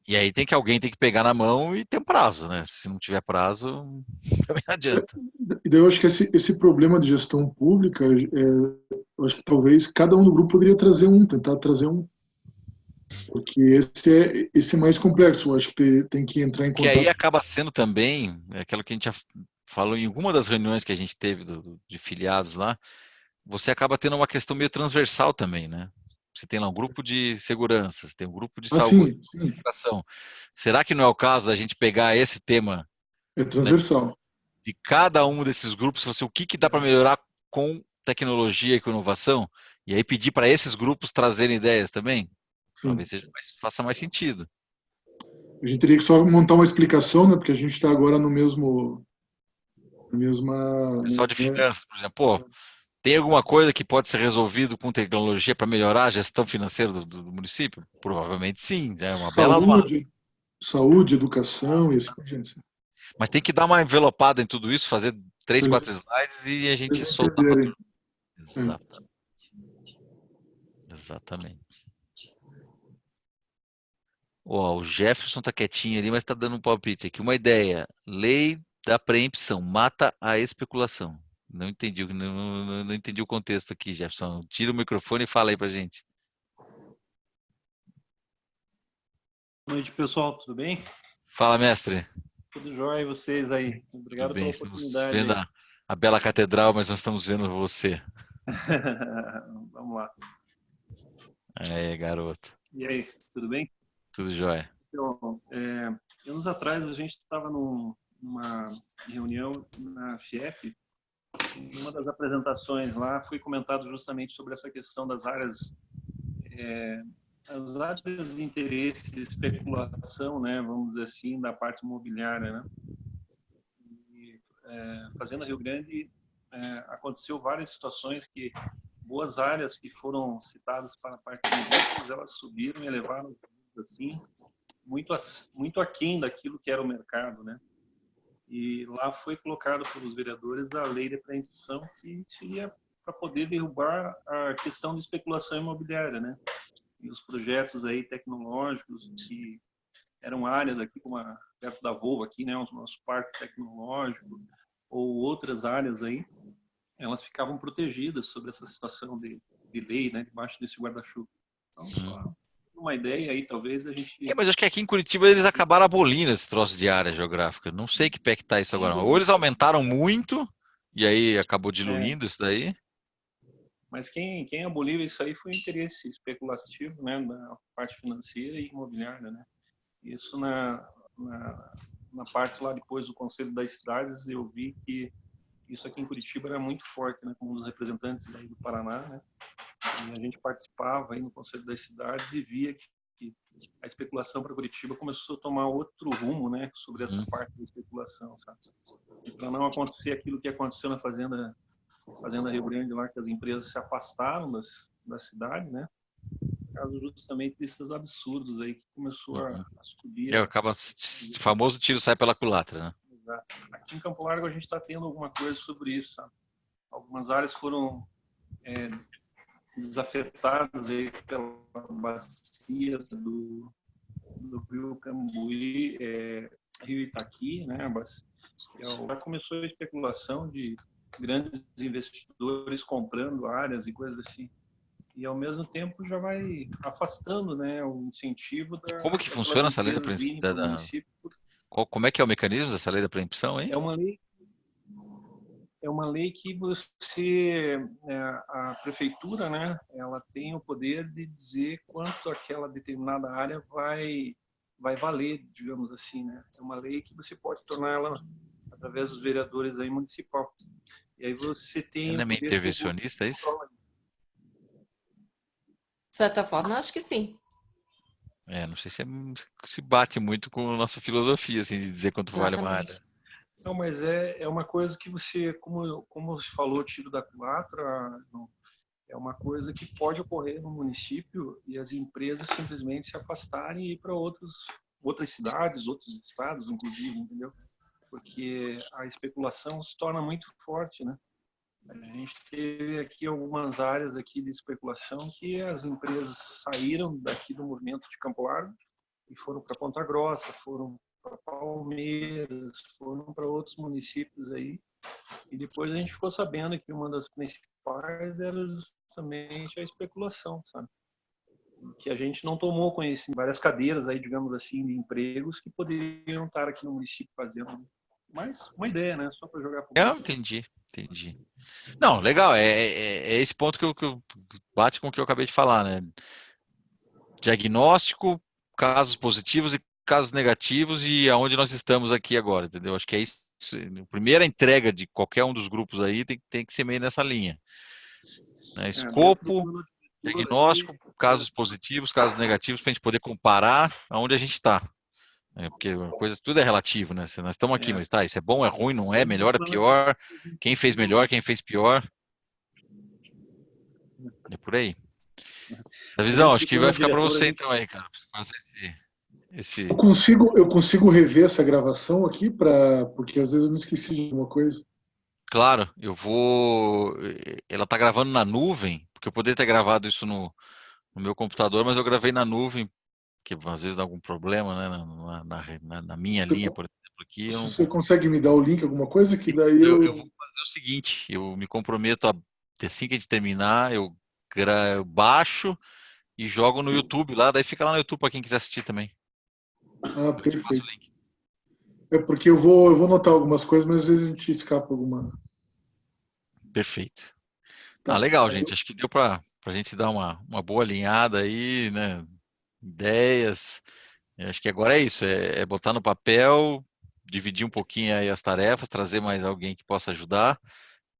B: E aí alguém tem que pegar na mão e tem um prazo, né? Se não tiver prazo, também não adianta.
A: E daí eu acho que esse problema de gestão pública, eu acho que talvez cada um do grupo poderia tentar trazer um, porque esse é mais complexo, eu acho que tem que entrar em
B: Que
A: contato.
B: aí acaba sendo também, aquilo que a gente já falou em alguma das reuniões que a gente teve de filiados lá, você acaba tendo uma questão meio transversal também, né? Você tem lá um grupo de segurança, você tem um grupo de saúde,
A: Sim.
B: educação. Será que não é o caso da gente pegar esse tema,
A: É transversal,
B: né, de cada um desses grupos, o que dá para melhorar com tecnologia e com inovação? E aí pedir para esses grupos trazerem ideias também?
A: sim.
B: Talvez faça mais sentido.
A: A gente teria que só montar uma explicação, né? Porque a gente está agora no mesma.
B: Pessoal de finanças, por exemplo, pô, tem alguma coisa que pode ser resolvido com tecnologia para melhorar a gestão financeira do município? Provavelmente sim, é uma bela
A: saúde, educação e assim por diante.
B: Mas tem que dar uma envelopada em tudo isso, fazer 3, 4 slides e a gente soltar para tudo. Exatamente. Ó, o Jefferson tá quietinho ali, mas tá dando um palpite aqui. Uma ideia: lei da preempção mata a especulação. Não entendi, não entendi o contexto aqui, Jefferson. Tira o microfone e fala aí pra gente.
H: Boa noite, pessoal. Tudo bem?
B: Fala, mestre.
H: Tudo jóia, e vocês aí? Obrigado pela oportunidade.
B: Estamos vendo a bela catedral, mas nós estamos vendo você.
H: Vamos lá.
B: É, garoto.
H: E aí, tudo bem?
B: Tudo jóia.
H: Então, anos atrás a gente estava numa reunião na FIEP. Em uma das apresentações lá foi comentado justamente sobre essa questão das áreas as áreas de interesse de especulação, né, vamos dizer assim, da parte imobiliária, né? E, Fazenda Rio Grande aconteceu várias situações que boas áreas que foram citadas para a parte de indústrias, elas subiram e elevaram assim muito aquém daquilo que era o mercado, né? E lá foi colocado pelos vereadores a lei de preempção que seria para poder derrubar a questão de especulação imobiliária, né? E os projetos aí tecnológicos que eram áreas aqui como perto da Volvo aqui, né, o nosso parque tecnológico ou outras áreas aí, elas ficavam protegidas sobre essa situação de lei, né, debaixo desse guarda-chuva. Então, só uma ideia aí, talvez a gente...
B: mas acho que aqui em Curitiba eles acabaram abolindo esse troço de área geográfica. Não sei que pé que tá isso agora. Ou eles aumentaram muito e aí acabou diluindo isso daí.
H: Mas quem aboliu isso aí foi o interesse especulativo, né, da parte financeira e imobiliária, né. Isso na parte lá depois do Conselho das Cidades, eu vi que isso aqui em Curitiba era muito forte, né, como um dos representantes aí do Paraná, né, e a gente participava aí no Conselho das Cidades e via que a especulação para Curitiba começou a tomar outro rumo, né, sobre essa parte da especulação, sabe? E para não acontecer aquilo que aconteceu na Fazenda Rio Grande lá, que as empresas se afastaram da cidade, né? Por causa justamente desses absurdos aí que começou a subir.
B: Acaba, o famoso tiro sai pela culatra, né?
H: Exato. Aqui em Campo Largo a gente está tendo alguma coisa sobre isso, sabe? algumas áreas foram desafetadas aí pela bacia do Rio Cambuí, Rio Itaqui, né? Já começou a especulação de grandes investidores comprando áreas e coisas assim. E, ao mesmo tempo, já vai afastando, né, o incentivo da...
B: Como que funciona essa lei da preempção? Como é que é o mecanismo dessa lei da preempção, hein?
H: É uma lei que a prefeitura, né, ela tem o poder de dizer quanto aquela determinada área vai valer, digamos assim, né? É uma lei que você pode tornar ela através dos vereadores aí municipal. E aí você tem...
B: Ela é meio intervencionista, é isso?
E: De certa forma, acho que sim.
B: Não sei se bate muito com a nossa filosofia, assim, de dizer quanto vale uma área.
H: Não, mas é uma coisa que você, como você falou, tiro da culatra, é uma coisa que pode ocorrer no município e as empresas simplesmente se afastarem e ir para outras cidades, outros estados, inclusive, entendeu? Porque a especulação se torna muito forte, né? A gente teve aqui algumas áreas aqui de especulação que as empresas saíram daqui do movimento de Campo Largo e foram para Ponta Grossa, foram para Palmeiras, foram para outros municípios aí. E depois a gente ficou sabendo que uma das principais era justamente a especulação, sabe? Que a gente não tomou conhecimento, várias cadeiras aí, digamos assim, de empregos que poderiam estar aqui no município fazendo. Mas uma ideia, né? Só para jogar.
B: Entendi. Não, legal. É esse ponto que eu bate com o que eu acabei de falar, né? Diagnóstico, casos positivos e casos negativos e aonde nós estamos aqui agora, entendeu? Acho que é isso. A primeira entrega de qualquer um dos grupos aí tem que ser meio nessa linha. Né? Escopo, diagnóstico, casos positivos, casos negativos, para a gente poder comparar aonde a gente está. Porque tudo é relativo, né? Nós estamos aqui, mas tá, isso é bom, é ruim, não é, melhor, é pior, quem fez melhor, quem fez pior. É por aí. A visão, acho que vai ficar para você então aí, cara. Fazer esse...
A: Eu consigo rever essa gravação aqui, porque às vezes eu me esqueci de alguma coisa.
B: Claro, ela tá gravando na nuvem, porque eu poderia ter gravado isso no meu computador, mas eu gravei na nuvem, que às vezes dá algum problema, né, na minha linha, por exemplo, aqui.
A: Você consegue me dar o link, alguma coisa? Que daí
B: eu vou fazer o seguinte, eu me comprometo assim que a gente terminar, eu baixo e jogo no YouTube lá, daí fica lá no YouTube para quem quiser assistir também.
A: Ah, perfeito. É porque eu vou notar algumas coisas, mas às vezes a gente escapa alguma.
B: Perfeito. Tá. Legal, gente. Acho que deu para a gente dar uma boa alinhada aí, né? Ideias. Eu acho que agora é isso, é botar no papel, dividir um pouquinho aí as tarefas, trazer mais alguém que possa ajudar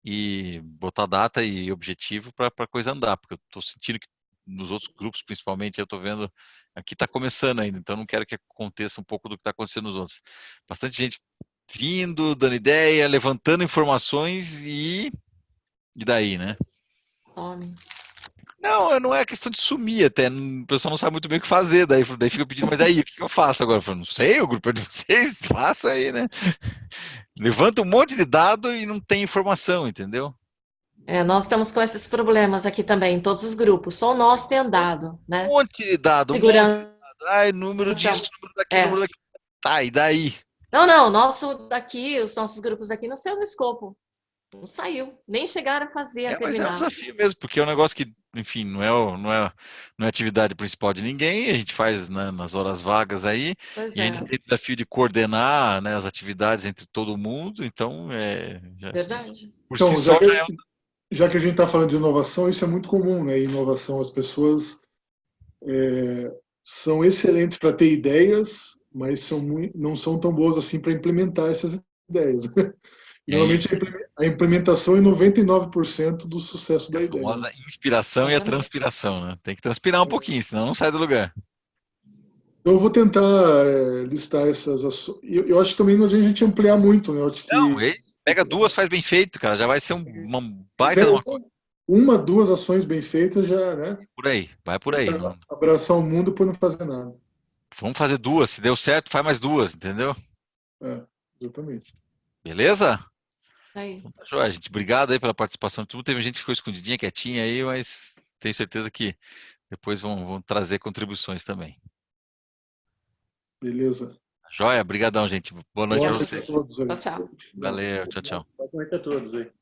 B: e botar data e objetivo para a coisa andar, porque eu estou sentindo que nos outros grupos, principalmente, eu estou vendo, aqui está começando ainda, então não quero que aconteça um pouco do que está acontecendo nos outros. Bastante gente vindo, dando ideia, levantando informações e daí, né? Não é questão de sumir até, o pessoal não sabe muito bem o que fazer, daí fica pedindo, mas aí, o que eu faço agora? Eu falo, não sei, o grupo é de vocês, faça aí, né? Levanta um monte de dado e não tem informação, entendeu?
E: Nós estamos com esses problemas aqui também, em todos os grupos, só o nosso tem andado, né?
B: Um monte de dado,
E: Segurança.
B: Ai, número disso, número daquilo, número daquilo. Tá, e daí?
E: Não, os nossos grupos daqui não saiu no escopo. Não saiu, nem chegaram a fazer, a terminar.
B: Mas é um desafio mesmo, porque é um negócio que, enfim, não é atividade principal de ninguém, a gente faz, né, nas horas vagas aí, e ainda tem o desafio de coordenar, né, as atividades entre todo mundo, então
E: verdade.
B: Por si só
A: já que a gente está falando de inovação, isso é muito comum, né? Inovação, as pessoas são excelentes para ter ideias, mas não são tão boas assim para implementar essas ideias. Normalmente a implementação é 99% do sucesso da ideia.
B: A famosa inspiração e a transpiração, né? Tem que transpirar um pouquinho, senão não sai do lugar.
A: Eu vou tentar listar essas ações. Eu acho que também não adianta a gente ampliar muito, né? Eu acho que...
B: Pega duas, faz bem feito, cara. Já vai ser uma baita de uma coisa.
A: Duas ações bem feitas já, né?
B: Vai por aí.
A: Abraçar o mundo por não fazer nada.
B: Vamos fazer duas. Se deu certo, faz mais duas, entendeu?
A: Exatamente.
B: Beleza?
E: Aí.
B: Então, tá joia, gente. Obrigado aí pela participação. Tudo teve gente que ficou escondidinha, quietinha aí, mas tenho certeza que depois vão trazer contribuições também.
A: Beleza.
B: Joia, brigadão, gente. Boa noite
A: Boa
B: para
A: noite a
B: vocês.
A: todos.
E: Tchau, tchau.
B: Valeu, tchau, tchau.
H: Boa noite a todos aí.